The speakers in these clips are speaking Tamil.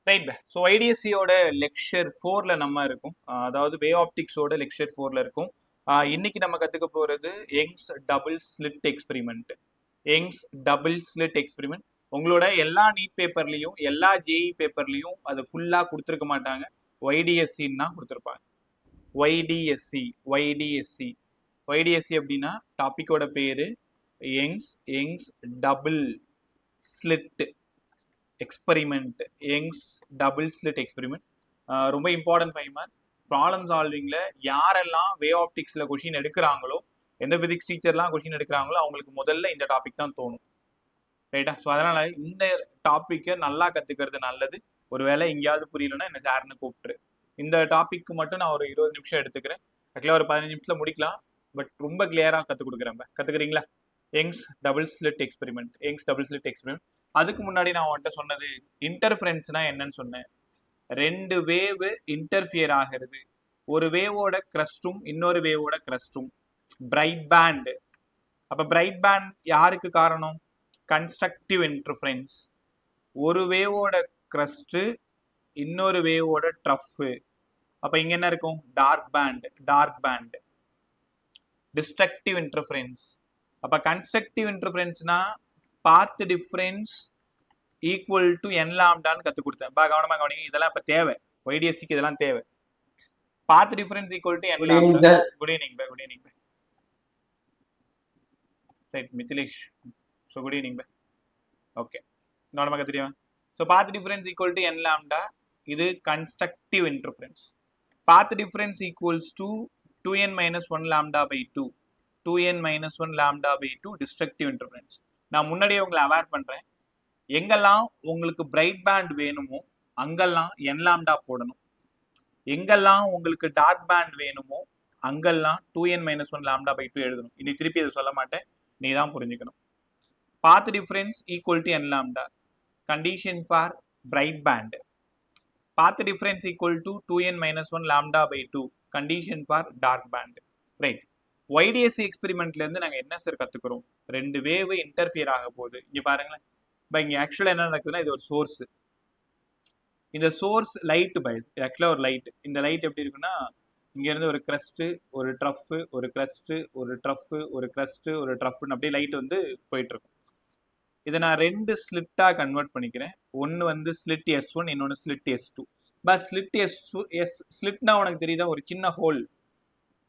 ரைட். ஸோ ஐடிஎஸ்சியோட லெக்சர் 4ல நம்ம இருக்கும். அதாவது வே ஆப்டிக்ஸோட லெக்சர் 4ல இருக்கும். இன்னைக்கு நம்ம கற்றுக்க போகிறது Young's double slit experiment. Young's double slit experiment உங்களோட எல்லா நீட் பேப்பர்லையும் எல்லா ஜேஇ பேப்பர்லையும் அது ஃபுல்லாக கொடுத்துருக்க மாட்டாங்க. ஒய்டிஎஸ்சின்னு தான் கொடுத்துருப்பாங்க. ஒய்டிஎஸ்சி ஒய்டிஎஸ்சி ஒய்டிஎஸ்சி அப்படின்னா டாப்பிக்கோட பேர் Young's double slit experiment. Young's double slit experiment ரொம்ப இம்பார்ட்டன்ட் 5 மார்க். ப்ராப்ளம் சால்விங்கில் யாரெல்லாம் வே ஆப்டிக்ஸில் கொஷின் எடுக்கிறாங்களோ, எந்த ஃபிசிக்ஸ் டீச்சர்லாம் கொஷின் எடுக்கிறாங்களோ அவங்களுக்கு முதல்ல இந்த டாபிக் தான் தோணும். ரைட்டா? ஸோ அதனால் இந்த டாப்பிக்கை நல்லா கற்றுக்கிறது நல்லது. ஒருவேளை எங்கேயாவது புரியலன்னா என்ன சார்னு கூப்பிட்டுரு. இந்த டாப்பிக்கு மட்டும் நான் ஒரு 20 நிமிஷம் எடுத்துக்கிறேன். ஆக்சுவலாக ஒரு 15 நிமிஷத்தில் முடிக்கலாம். பட் ரொம்ப கிளியராக கற்றுக் கொடுக்குறேன். கற்றுக்குறீங்களா? Young's double slit experiment. Young's double slit experiment. அதுக்கு முன்னாடி நான் அவன்கிட்ட சொன்னது இன்டர்ஃபரன்ஸ்னா என்னன்னு சொன்னேன். ரெண்டு வேவ் இன்டர்ஃபியர் ஆகிறது. ஒரு வேவோட கிரஸ்டும் இன்னொரு வேவோட கிரஸ்டும் பிரைட் பேண்ட். அப்ப பிரைட் பேண்ட் யாருக்கு காரணம்? Constructive interference. ஒரு வேவோட கிரஸ்ட் இன்னொரு வேவோட ட்ரஃப். அப்ப இங்க என்ன இருக்கும்? Dark band. Dark band destructive interference. அப்ப கன்ஸ்ட்ரக்டிவ் இன்டர்ஃபரன்ஸ்னா path difference equal to n லாம்டான்னு கற்றுக் கொடுத்தேன். கவனமாக கவனிங்க, இதெல்லாம் இப்போ தேவை. ஒய்டிஎஸ்சிக்கு இதெல்லாம் தேவை. Path difference equal to n lambda. Good evening bye. Good evening bye. Right Mithilesh. So good evening bye. Okay, கவனமாக தெரியும். So path difference equal to n lambda. இது constructive interference. Path difference equals to 2n minus 1 lambda by 2. 2n minus 1 lambda by 2 destructive interference. நான் முன்னாடியே உங்களை அவேர் பண்றேன். எங்கெல்லாம் உங்களுக்கு பிரைட் பேண்ட் வேணுமோ அங்கெல்லாம் n லாம்டா போடணும். எங்கெல்லாம் உங்களுக்கு டார்க் பேண்ட் வேணுமோ அங்கெல்லாம் 2n minus 1 lambda by 2 எழுதணும். இனி திருப்பி அதை சொல்ல மாட்டேன், நீ தான் புரிஞ்சுக்கணும். Path difference equal to n lambda. Condition for bright band. Path difference equal to 2n minus 1 lambda by 2. Condition for dark band. Right. YDSE எக்ஸ்பெரிமெண்ட்ல இருந்து நாங்கள் என்ன சார் கற்றுக்குறோம்? ரெண்டு வேவ் இன்டர்ஃபியர் ஆக போகுது. இங்கே பாருங்களேன். இங்கே ஆக்சுவலாக என்ன நடக்குதுன்னா, இது ஒரு சோர்ஸ். இந்த சோர்ஸ் லைட் பை ஆக்சுவலாக ஒரு லைட். இந்த லைட் எப்படி இருக்குன்னா, இங்கேருந்து ஒரு கிரஸ்ட், ஒரு ட்ரஃப், ஒரு கிரஸ்ட், ஒரு ட்ரஃப், ஒரு கிரஸ்ட், ஒரு ட்ரஃப்னு அப்படியே லைட் வந்து போயிட்டு இருக்கும். இதை நான் ரெண்டு ஸ்லிட்டாக கன்வெர்ட் பண்ணிக்கிறேன். ஒன்று வந்து ஸ்லிட் S1, இன்னொன்று ஸ்லிட் S2. ஸ்லிட் ஸ்லிட்னா உனக்கு தெரியுதா? ஒரு சின்ன ஹோல்,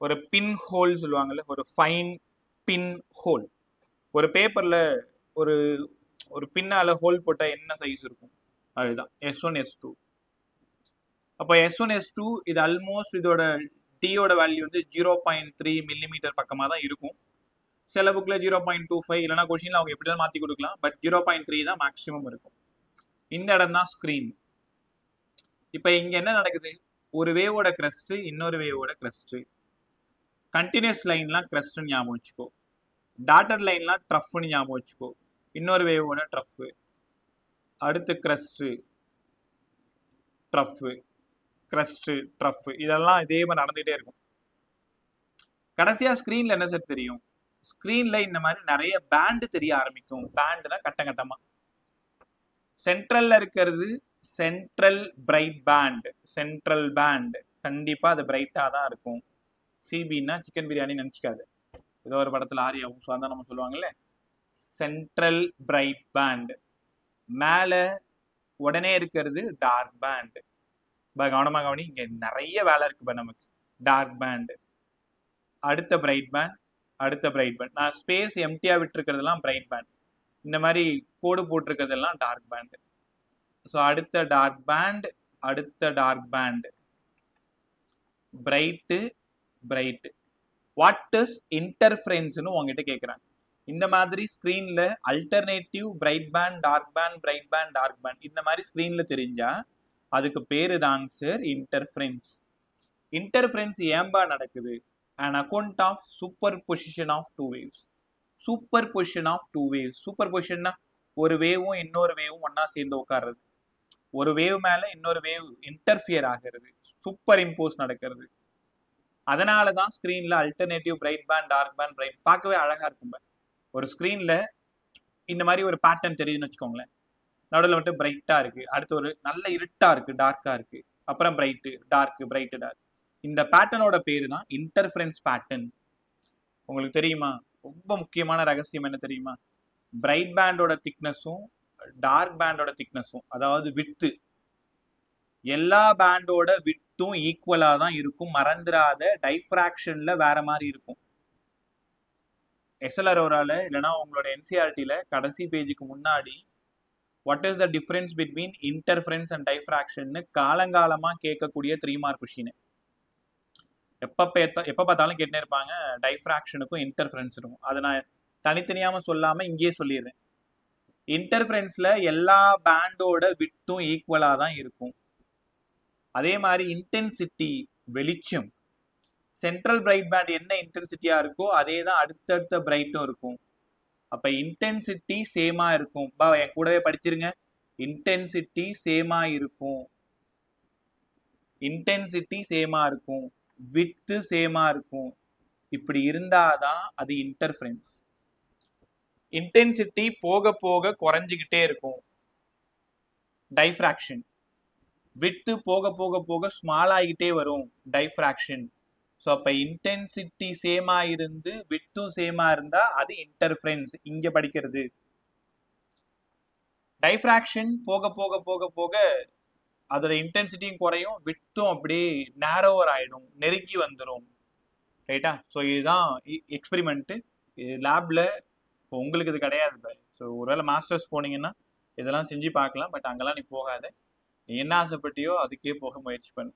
ஒரு பின் ஹோல் சொல்லுவாங்கல்ல, ஒரு ஃபைன் பின் ஹோல். ஒரு பேப்பரில் ஒரு ஒரு பின்னால ஹோல் போட்டால் என்ன சைஸ் இருக்கும்? அதுதான் S1 S2. அப்போ S1 S2 இது ஆல்மோஸ்ட் இதோட டியோட வேல்யூ வந்து 0.3 மில்லிமீட்டர் பக்கமாக தான் இருக்கும். சில புக்கில் 0.25, இல்லைனா கொஷினில் அவங்க எப்படி தான் மாற்றி கொடுக்கலாம். பட் 0.3 தான் மேக்ஸிமம் இருக்கும். இந்த இடம் தான் ஸ்க்ரீன். இப்போ இங்கே என்ன நடக்குது? ஒரு வேவோட கிரஸ்ட் இன்னொரு வேவோட கிரஸ்ட். கண்டினியூஸ் லைன்லாம் கிரஸ்ட்னு ஞாபகம் வச்சுக்கோ. டாட்டட் லைன்லாம் ட்ரஃப்னு ஞாபகம் வச்சுக்கோ. இன்னொரு வேவோட ட்ரஃப், அடுத்து கிரஸ்ட், ட்ரஃப், கிரஸ்ட், ட்ரஃப். இதெல்லாம் இதே மாதிரி நடந்துகிட்டே இருக்கும். கடைசியா ஸ்க்ரீன்ல என்ன சார் தெரியும்? ஸ்க்ரீன்ல இந்த மாதிரி நிறைய பேண்ட் தெரிய ஆரம்பிக்கும். பேண்ட்னா கட்டம் கட்டமா. சென்ட்ரல்ல இருக்கிறது central bright band. Central band கண்டிப்பா அது பிரைட்டா தான் இருக்கும். சிபின்னா சிக்கன் பிரியாணி நினைச்சுக்காது. ஏதோ ஒரு படத்துல ஆரியாவும் சுவாதான் நம்ம சொல்லுவாங்கல்ல, சென்ட்ரல் பிரைட் பேண்ட். மேல உடனே இருக்கிறது டார்க் பேண்ட். கவனமாக கவனி, இங்க நிறைய வேலை இருக்கு நமக்கு. டார்க் பேண்ட், அடுத்த பிரைட் பேண்ட், அடுத்த பிரைட் பேண்ட். நான் ஸ்பேஸ் எம்டியா விட்டுருக்கிறதெல்லாம் பிரைட் பேண்ட். இந்த மாதிரி கோடு போட்டிருக்கிறதெல்லாம் டார்க் பேண்ட். ஸோ அடுத்த டார்க் பேண்ட், அடுத்த dark band, bright bright. What is இன்டர்ஃபரன்ஸ்னு உங்ககிட்ட கேட்குறாங்க. இந்த மாதிரி ஸ்க்ரீன்ல alternative bright band, dark band, bright band, dark band இந்த மாதிரி ஸ்க்ரீன்ல தெரிஞ்சா அதுக்கு பேரு தாங்க சார் இன்டர்ஃபரன்ஸ். இன்டர்ஃபரன்ஸ் ஏம்பா நடக்குது? an account of superposition of two waves. Superposition of two waves. சூப்பர்பொசிஷன்னா ஒரு வேவும் இன்னொரு வேவும் ஒன்னா சேர்ந்து உட்கார்றது. ஒரு வேவ் மேல இன்னொரு வேவ் இன்டர்ஃபியர் ஆகிறது, சூப்பர் இம்போஸ் நடக்கிறது. அதனால தான் ஸ்க்ரீன்ல alternative bright band, dark band, bright பார்க்கவே அழகா இருக்கும். ஒரு ஸ்க்ரீன்ல இந்த மாதிரி ஒரு பேட்டர்ன் தெரியுதுன்னு வச்சுக்கோங்களேன். நடுவில் மட்டும் பிரைட்டா இருக்கு, அடுத்து ஒரு நல்ல இருட்டா இருக்கு, டார்க்கா இருக்கு, அப்புறம் பிரைட்டு டார்க், பிரைட்டு டார்க். இந்த பேட்டர்னோட பேரு தான் இன்டர்ஃபரன்ஸ் பேட்டர்ன். உங்களுக்கு தெரியுமா ரொம்ப முக்கியமான ரகசியம் என்ன தெரியுமா? பிரைட் பேண்டோட திக்னஸும் டார்க் பேண்டோட திக்னஸும், அதாவது வித்து, எல்லா பேண்டோட வித்தும் ஈக்குவலா தான் இருக்கும். மறந்துடாத, டைஃப்ராக்ஷன்ல வேற மாதிரி இருக்கும். எஸ்எல்ஆர்ஓரால இல்லைன்னா உங்களோட என்சிஆர்டில கடைசி பேஜுக்கு முன்னாடி what is the difference between interference and diffraction காலங்காலமா கேட்கக்கூடிய 3 மார்க் கொஸ்டின். எப்ப பார்த்தாலும் கேட்டே இருப்பாங்க டைஃப்ராக்ஷனுக்கும் இன்டர்ஃபரன்ஸ் இருக்கும். அதை நான் தனித்தனியாம சொல்லாம இங்கேயே சொல்லிடுறேன். இன்டர்ஃபரன்ஸ்ல எல்லா பேண்டோட வித்தும் ஈக்குவலா தான் இருக்கும். அதே மாதிரி இன்டென்சிட்டி, வெளிச்சம், சென்ட்ரல் பிரைட் பேண்ட் என்ன இன்டென்சிட்டியா இருக்கோ அதே தான் அடுத்தடுத்த பிரைட்டும் இருக்கும். அப்ப இன்டென்சிட்டி சேமா இருக்கும். என் கூடவே படிச்சிருங்க. இன்டென்சிட்டி சேமா இருக்கும், இன்டென்சிட்டி சேமா இருக்கும், வித்து சேமா இருக்கும். இப்படி இருந்தாதான் அது இன்டர்ஃபரன்ஸ். இன்டென்சிட்டி போக போக குறைஞ்சிக்கிட்டே இருக்கும், டைஃப்ராக்ஷன். வித்து போக போக போக ஸ்மால் ஆகிட்டே வரும், டைஃப்ராக்ஷன். ஸோ அப்போ இன்டென்சிட்டி சேமா இருந்து வித்தும் சேமா இருந்தா அது இன்டர்ஃபரன்ஸ். இங்க படிக்கிறது டைஃப்ராக்ஷன் போக போக போக போக அதோட இன்டென்சிட்டியும் குறையும், வித்தும் அப்படியே நேரோவர் ஆயிடும், நெருங்கி வந்துடும். ரைட்டா? ஸோ இதுதான் எக்ஸ்பெரிமெண்ட். லேப்ல உங்களுக்கு இது கிடையாது. ஸோ ஒருவேளை மாஸ்டர்ஸ் போனீங்கன்னா இதெல்லாம் செஞ்சு பார்க்கலாம். பட் அங்கெல்லாம் நீ போகாத, நீ என்ன ஆசைப்பட்டியோ அதுக்கே போக முயற்சி பண்ணு.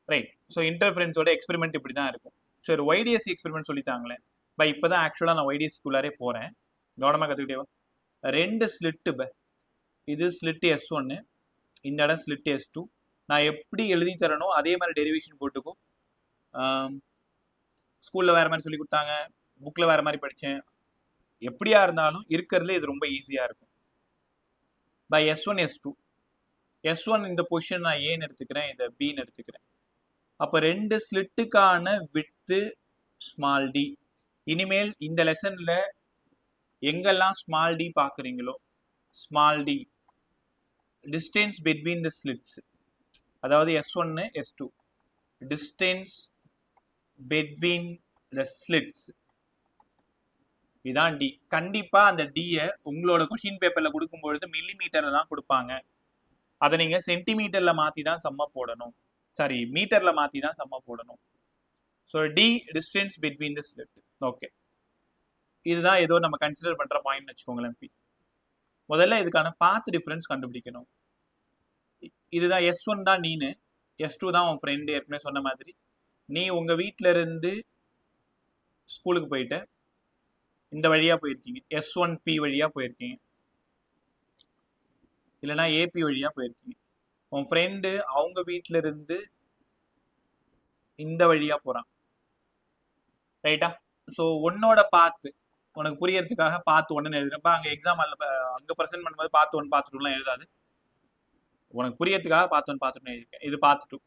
ரைட்? ஸோ இன்டர்ஃபரன்ஸோட எக்ஸ்பெரிமெண்ட் இப்படி தான் இருக்கும். சரி, ஒய்டிஎஸ்சி எக்ஸ்பெரிமெண்ட் சொல்லித்தாங்களே. இப்போ தான் ஆக்சுவலாக நான் ஒய்டிஎஸ்சிக்குள்ளாரே போகிறேன். கவனமாக கற்றுக்கிட்டேவா? 2 ஸ்லிட்டு. இது ஸ்லிட் S1, இந்த இடம் ஸ்லிட் S2. நான் எப்படி எழுதி தரணும் அதே மாதிரி டெரிவேஷன் போட்டுக்கும். ஸ்கூலில் வேறு மாதிரி சொல்லி கொடுத்தாங்க, புக்கில் வேறு மாதிரி படித்தேன். எப்படியா இருந்தாலும் இருக்கிறதுல இது ரொம்ப ஈஸியாக இருக்கும். By S1 S2. S1 இந்த பொசிஷன் நான் ஏன்னு எடுத்துக்கிறேன், இதை பின்னு எடுத்துக்கிறேன். அப்போ 2 ஸ்லிட்டுக்கான வித்து ஸ்மால் டி. இனிமேல் இந்த லெசன்ல எங்கெல்லாம் ஸ்மால் டி பார்க்குறீங்களோ, small d distance between the slits, அதாவது S1 S2 distance between the slits, இதான் டி. கண்டிப்பா அந்த டியை உங்களோட கொஸ்டின் பேப்பர்ல கொடுக்கும்பொழுது மில்லிமீட்டர்ல தான் கொடுப்பாங்க. அதை நீங்க சென்டிமீட்டர்ல மாத்தி தான் சம்ம போடணும், சாரி மீட்டர்ல மாத்தி தான் சம்ம போடணும். So D distance between the slit. Okay, இதுதான் ஏதோ நம்ம கன்சிடர் பண்ற பாயிண்ட் வச்சுக்கோங்களேன். முதல்ல இதுக்கான பாத் டிஃபரன்ஸ் கண்டுபிடிக்கணும். இதுதான் S1 தான் நீனு, S2 தான் உன் ஃப்ரெண்டு. ஏற்கனவே சொன்ன மாதிரி நீ உங்க வீட்டில இருந்து ஸ்கூலுக்கு போயிட்டு இந்த வழியா போயிருக்கீங்க, S1P வழியா போயிருக்கீங்க, இல்லைன்னா AP வழியா போயிருக்கீங்க. உன் ஃப்ரெண்டு அவங்க வீட்டில இருந்து இந்த வழியா போறான். ரைட்டா? ஸோ உன்னோட பாத்து உனக்கு புரியறதுக்காக பாத்து 1ன்னு எழுதுறப்ப அங்கே எக்ஸாம் அங்கே ப்ரெசென்ட் பண்ணும்போது பாத்து 1 பாத்து 2லாம் எழுதாது. உனக்கு புரியறதுக்காக பாத்து 1 பாத்து 2 எழுதிருக்கேன். இது பாத்து 2.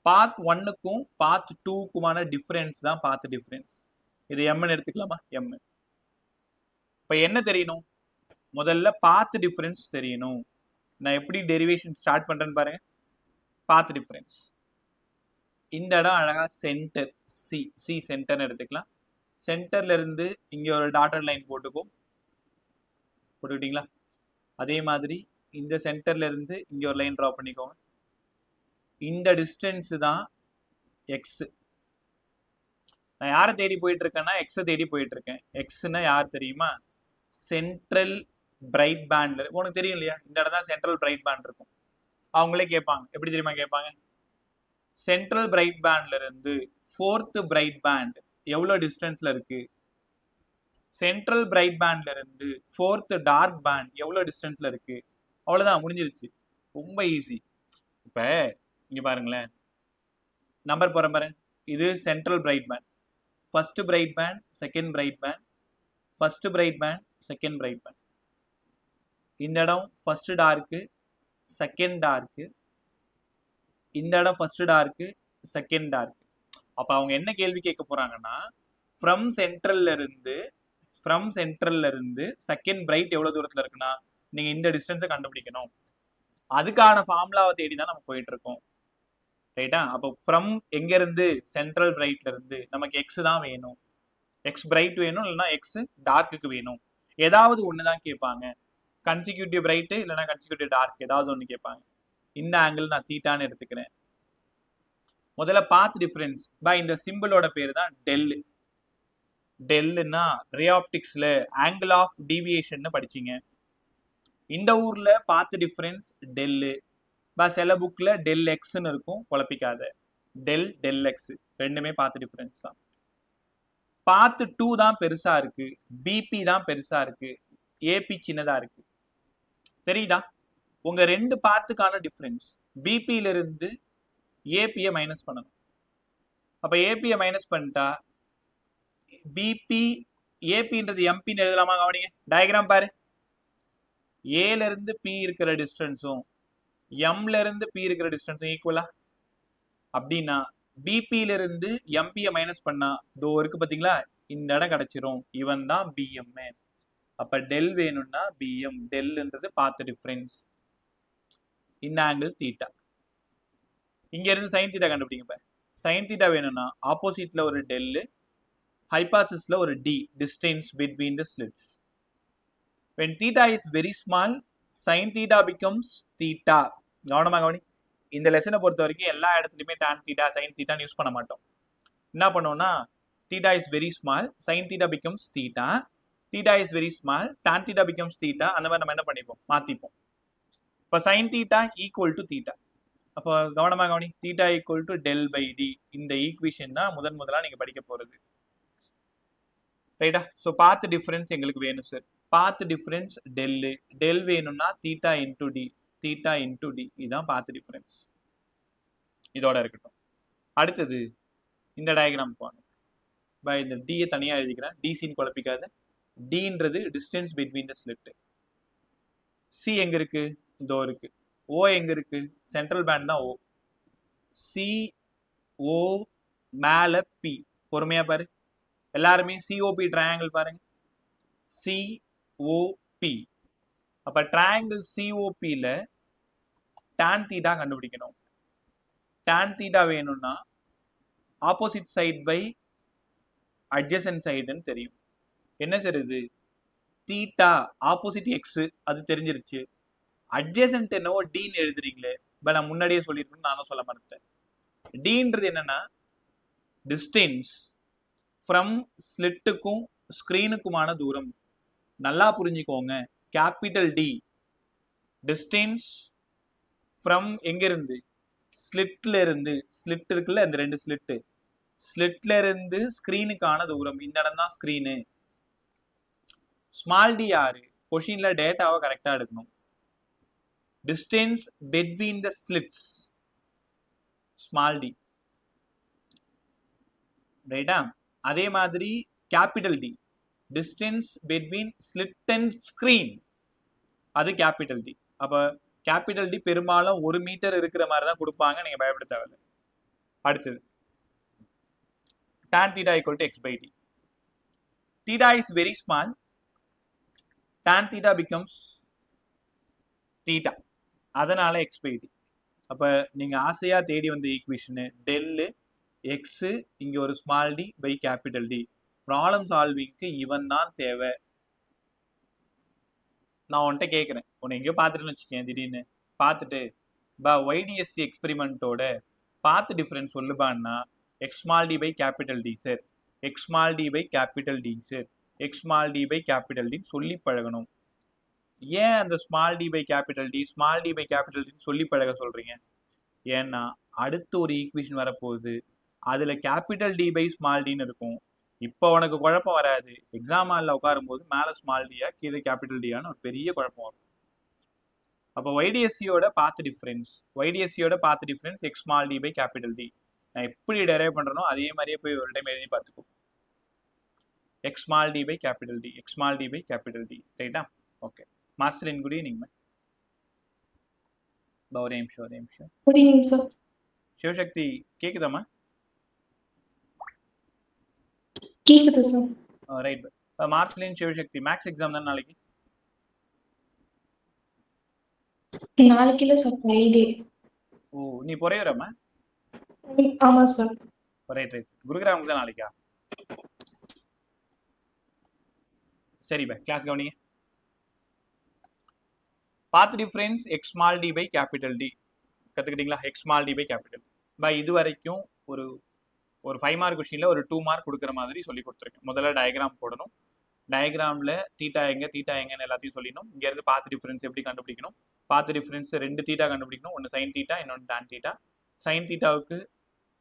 பாத் 1க்கும் பாத் 2க்குமான டிஃபரன்ஸ் தான் பாத் டிஃபரன்ஸ். இது எம்னு எடுத்துக்கலாமா? எம். இப்போ என்ன தெரியணும்? முதல்ல பாத் டிஃபரன்ஸ் தெரியணும். நான் எப்படி டெரிவேஷன் ஸ்டார்ட் பண்றேன்னு பாருங்க. பாத் டிஃபரன்ஸ், இந்த இடம் அழகா சென்டர், சி சென்டர்னு எடுத்துக்கலாம். சென்டர்ல இருந்து இங்க ஒரு டாட்டட் லைன் போட்டுக்கிட்டீங்களா? அதே மாதிரி இந்த சென்டர்ல இருந்து இங்க ஒரு லைன் டிரா பண்ணிக்கோங்க. இந்த டிஸ்டன்ஸ் தான் எக்ஸ். நான் யாரை தேடி போயிட்டு இருக்கேன்னா எக்ஸை தேடி போயிட்டு இருக்கேன். எக்ஸ்னா யார் தெரியுமா? சென்ட்ரல் பிரைட் பேண்ட்ல. உனக்கு தெரியும் இல்லையா, இந்த இடம் தான் சென்ட்ரல் பிரைட் பேண்ட் இருக்கும். அவங்களே கேட்பாங்க, எப்படி தெரியுமா கேட்பாங்க? சென்ட்ரல் பிரைட் பேண்ட்ல இருந்து 4th பிரைட் பேண்ட் எவ்வளோ டிஸ்டன்ஸ்ல இருக்கு? சென்ட்ரல் பிரைட் பேண்ட்ல இருந்து 4th டார்க் பேண்ட் எவ்வளோ டிஸ்டன்ஸ்ல இருக்கு? அவ்வளோதான், முடிஞ்சிருச்சு. ரொம்ப ஈஸி. இப்போ இங்க பாருங்களேன், நம்பர் போற பாரு. இது central bright band, first bright band, second bright band, first bright band, second bright band. இந்த இடம் ஃபர்ஸ்ட் டார்க்கு, செகண்ட் டார்க்கு. இந்த இடம் ஃபர்ஸ்ட் டார்க்கு, செகண்ட் டார்க்கு. அப்போ அவங்க என்ன கேள்வி கேட்க போறாங்கன்னா, ஃப்ரம் சென்ட்ரல்ல இருந்து செகண்ட் பிரைட் எவ்வளவு தூரத்துல இருக்குன்னா நீங்க இந்த டிஸ்டன்ஸை கண்டுபிடிக்கணும். அதுக்கான ஃபார்முலாவை தேடி தான் நம்ம போயிட்டு இருக்கோம். ரைட்டா? அப்போ ஃப்ரம் எங்க இருந்து சென்ட்ரல் பிரைட்ல இருந்து நமக்கு எக்ஸ் தான் வேணும். எக்ஸ் பிரைட் வேணும், இல்லைன்னா எக்ஸ் டார்க்குக்கு வேணும். ஏதாவது ஒன்று தான் கேட்பாங்க. கன்சிக்யூட்டிவ் பிரைட்டு இல்லைன்னா கன்சிக்யூட்டிவ் டார்க் ஏதாவது ஒன்று கேட்பாங்க. இந்த ஆங்கிள் நான் தீட்டான்னு எடுத்துக்கிறேன். முதல்ல பாத் டிஃபரன்ஸ் பை இந்த சிம்பிளோட பேர் தான் டெல். டெல்லுன்னா ரே ஆப்டிக்ஸ்ல ஆங்கிள் ஆஃப் டீவியேஷன் படிச்சீங்க. இந்த ஊர்ல பாத் டிஃபரன்ஸ் டெல்லு. சில புக்ல டெல் எக்ஸ்ன்னு இருக்கும், குழப்பிக்காத. டெல் எக்ஸ் ரெண்டுமே பாத் டிஃபரன்ஸ் தான். பாத் 2 தான் பெருசா இருக்கு, பிபி தான் பெருசா இருக்கு, ஏபி சின்னதா இருக்கு. தெரியுதா? உங்க ரெண்டு பாத்துக்கான டிஃபரன்ஸ் பிபில இருந்து ஏபியை மைனஸ் பண்ணணும். அப்ப ஏபியை மைனஸ் பண்ணிட்டா பிபி ஏபின்றது எம்பின்னு எழுதலாமா? கவனிங்க, டயக்ராம் பாரு. ஏல இருந்து பி இருக்கிற டிஸ்டன்ஸும் எம்ல இருந்து பி இருக்கிற டிஸ்டன்ஸும் ஈக்குவலா? அப்படின்னா பிபில இருந்து எம்பியை மைனஸ் பண்ணா தோ இருக்கு பாத்தீங்களா, இந்த இடம் கிடைச்சிரும். இவன் தான் பிஎம். அப்ப டெல் வேணும்னா பிஎம். டெல்ன்றது பாத் டிஃபரன்ஸ். இந்த ஆங்கிள் தீட்டா. இங்க இருந்து சைன் தீட்டா கண்டுபிடிங்க. சைன் தீட்டா வேணும்னா ஆப்போசிட்ல ஒரு டெல், ஹைபாசிஸ்ல ஒரு d, distance between the slits. when theta is very small, sin theta becomes theta. கவனமா கவனி. இந்த லெசனை பொறுத்த வரைக்கும் எல்லா இடத்துலையுமே tan theta sin theta use பண்ண மாட்டோம். என்ன பண்ணுவோம்னா theta is very small, sin theta becomes theta. theta is very small, tan theta becomes theta. அந்த மாதிரி நம்ம என்ன பண்ணிப்போம், மாத்திப்போம். இப்போ sin theta equal to theta. அப்போ கவனமா கவனி, theta equal to del by d. இந்த ஈக்குவேஷன் தான் முதலா நீங்க படிக்க போறது. ரைட்டா? ஸோ பாத் டிஃபரன்ஸ் எங்களுக்கு வேணும் sir. Path difference del. Del வேணும்னா theta into d, theta into d. இதுதான் பாத் டிஃபரன்ஸ். இதோட இருக்கட்டும். அடுத்தது இந்த டயக்ராம் போங்க. பை இந்த டியை தனியாக எழுதிக்கிறேன், டிசின்னு குழப்பிக்காத. டின்றது distance between the slit. C எங்க இருக்கு? இதோ இருக்கு. ஓ எங்க இருக்கு? சென்ட்ரல் பேண்ட் தான் ஓ. சி ஓ மேல பி. பொறுமையா பாரு. எல்லாருமே சிஓபி ட்ரையாங்கிள் பாருங்க. சிஓபி. அப்ப ட்ரையாங்கிள் சிஓபில டான் தீட்டா கண்டுபிடிக்கணும். டான் தீட்டா வேணும்னா ஆப்போசிட் சைட் பை அட்ஜசன்ட் சைடுன்னு தெரியும். என்ன சார் இது? தீட்டா ஆப்போசிட் எக்ஸ், அது தெரிஞ்சிருச்சு. அட்ஜசன்ட் என்னவோ டின்னு எழுதுறீங்களே, நான் முன்னாடியே சொல்லியிருக்கேன், நானும் சொல்ல மாட்டேன். டின்றது என்னன்னா டிஸ்டன்ஸ் ஃப்ரம் ஸ்லிட்டுக்கும் ஸ்கிரீனுக்குமான தூரம். நல்லா புரிஞ்சுக்கோங்க. கேபிட்டல் டி டிஸ்டன்ஸ் ஃப்ரம் எங்க இருந்து? ஸ்லிட்ல இருந்து. ஸ்லிட் இருக்குல்ல, இந்த ரெண்டு ஸ்லிட்டு, ஸ்லிட்ல இருந்து ஸ்கிரீனுக்கான தூரம். இந்த இடம் தான் ஸ்கிரீனு. ஸ்மால் டி யாரு? கொஷின்ல டேட்டாவை கரெக்டா எடுக்கணும். Distance between the slits, small d. ரைட்டா? அதே மாதிரி capital D distance between slit and screen, அது கேபிட்டல் டி. அப்ப கேபிட்டல் டி பெரும்பாலும் 1 மீட்டர் இருக்கிற மாதிரி தான் கொடுப்பாங்க, நீங்க பயப்பட தேவையில்லை. அடுத்தது tan theta equal to x by d. Theta is very small, tan theta becomes theta. அதனால x by d. அப்ப நீங்க ஆசையா தேடி வந்த ஈக்குவேஷன் டெல் எக்ஸ், இங்க ஒரு small d by capital D. Problem சால்விங்க்கு இவன் தான் தேவை. நான் உன்கிட்ட கேட்குறேன், உன்னை எங்கேயோ பார்த்துட்டுன்னு வச்சுக்கேன், திடீர்னு பார்த்துட்டு ஒய்டிஎஸ்சி எக்ஸ்பெரிமெண்ட்டோட பாத் டிஃபரன்ஸ் சொல்லுபான்னா x small d by capital D sir, x small d by capital D sir, x small d by capital D சொல்லி பழகணும். ஏன் அந்த small d by capital D, small d by capital D சொல்லி பழக சொல்றீங்க? ஏன்னா அடுத்து ஒரு ஈக்குவேஷன் வரப்போகுது, அதுல கேபிட்டல் டி பை ஸ்மால் டின்னு இருக்கும். இப்போ உனக்கு குழப்பம் வராது. எக்ஸாம் ஹாலில் உட்காரும் போது மேலே ஸ்மால் டியா கீழே கேபிட்டல் டியான்னு ஒரு பெரிய குழப்பம் வரும். அப்போ ஒய்டிஎஸ்சியோட பாத் டிஃபரன்ஸ், ஒய்டிஎஸ்சியோட path difference X small d by capital D. நான் எப்படி டெரைவ் பண்றேனோ அதே மாதிரியே போய் ஒரு டைம் எழுதி பார்த்துக்கோ. X small d by capital D, x small d by capital D. ரைட்டா? ஓகே. Master good evening. ஒரே நிமிஷம். சிவசக்தி கேக்குதாமா? கேக்குது சார். ரைட். மார்க்ஸ்லின் சிவசக்தி மேக்ஸ் எக்ஸாம் தான் நாளைக்கு. நாளைக்கு இல்ல சார், ஃப்ரைடே. ஓ, நீ பொறையறமா? ஆமா சார். Right right. குருகிராமுக்கு தான் நாளைக்கா? சரி பை, கிளாஸ் கவனிங்க. Path difference X small d by capital D கற்றுக்கிட்டீங்களா? X small d by capital by. இது வரைக்கும் ஒரு ஒரு 5 மார்க் கொஸ்டினில் ஒரு 2 மார்க் கொடுக்குற மாதிரி சொல்லி கொடுத்துருக்கேன். முதல்ல டயக்ராம் போடணும், டயக்ராமில் தீட்டா எங்கன்னு எல்லாத்தையும் சொல்லிடணும். இங்கேருந்து பாத் டிஃபரன்ஸ் எப்படி கண்டுபிடிக்கணும், பாத் டிஃபரன்ஸ் 2 தீட்டா கண்டுபிடிக்கணும், ஒன்று சைன் தீட்டா, இன்னொன்று டான் தீட்டா. சைன் தீட்டாவுக்கு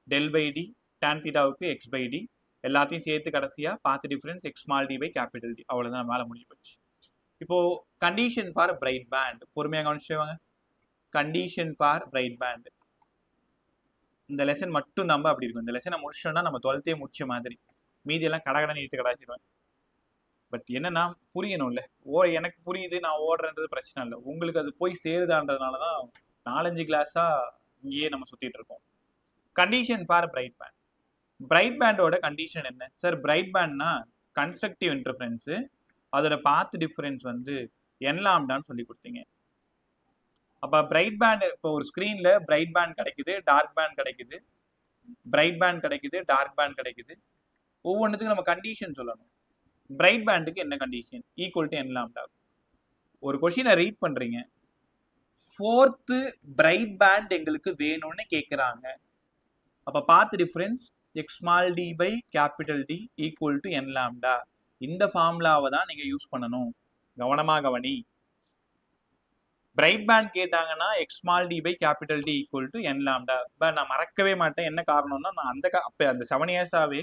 டெல் பை டி, டான் தீட்டாவுக்கு எக்ஸ் பை டி, எல்லாத்தையும் சேர்த்து கடைசியாக path difference X small d by capital D. அவ்வளோதான், மேலே முடிஞ்சு போச்சு. இப்போ கண்டிஷன் ஃபார் பிரைட் பேண்ட் பொறுமையாக கவனிச்சுவாங்க. கண்டிஷன் ஃபார் பிரைட் பேண்ட் இந்த லெசன் மட்டும் நம்ம அப்படி இருக்கும். இந்த லெசனை முடிச்சோம்னா நம்ம 12th முடிச்ச மாதிரி, மீதி எல்லாம் கடகடன்னு இழுத்து கடாச்சிடுவேன். பட் என்னன்னா புரியணும்ல. எனக்கு புரியுது, நான் ஓடுறன்றது பிரச்சனை இல்லை, உங்களுக்கு அது போய் சேருதான்றதுனால தான் 4-5 கிளாஸா இங்கேயே நம்ம சுத்திட்டு இருக்கோம். Condition for bright band. Bright பேண்டோட கண்டிஷன் என்ன சார்? பிரைட் பேண்ட்னா கன்ஸ்ட்ரக்டிவ் இன்டர்ஃபரன்ஸ், அதோட பாத் டிஃபரன்ஸ் வந்து என் லாம்டான்னு சொல்லி கொடுத்தீங்க. அப்போ பிரைட் பேண்ட், இப்போ ஒரு ஸ்க்ரீனில் பிரைட் பேண்ட் கிடைக்குது, டார்க் பேண்ட் கிடைக்குது, பிரைட் பேண்ட் கிடைக்குது, டார்க் பேண்ட் கிடைக்குது. ஒவ்வொன்றுத்துக்கும் நம்ம கண்டிஷன் சொல்லணும். பிரைட் பேண்டுக்கு என்ன condition? Equal to n lambda. ஒரு கொஸ்டினை ரீட் பண்ணுறீங்க, 4th பிரைட் பேண்ட் எங்களுக்கு வேணும்னு கேட்குறாங்க. அப்போ path difference X small d by capital D equal to n lambda. இந்த ஃபார்முலாவை தான் நீங்கள் யூஸ் பண்ணணும். கவனமாக கவனி. பிரைட் பேண்ட் கேட்டாங்கன்னா x small d by capital D equal to n lambda. But நான் மறக்கவே மாட்டேன். என்ன காரணம்னா நான் அப்போ அந்த 7 இயர்ஸாகவே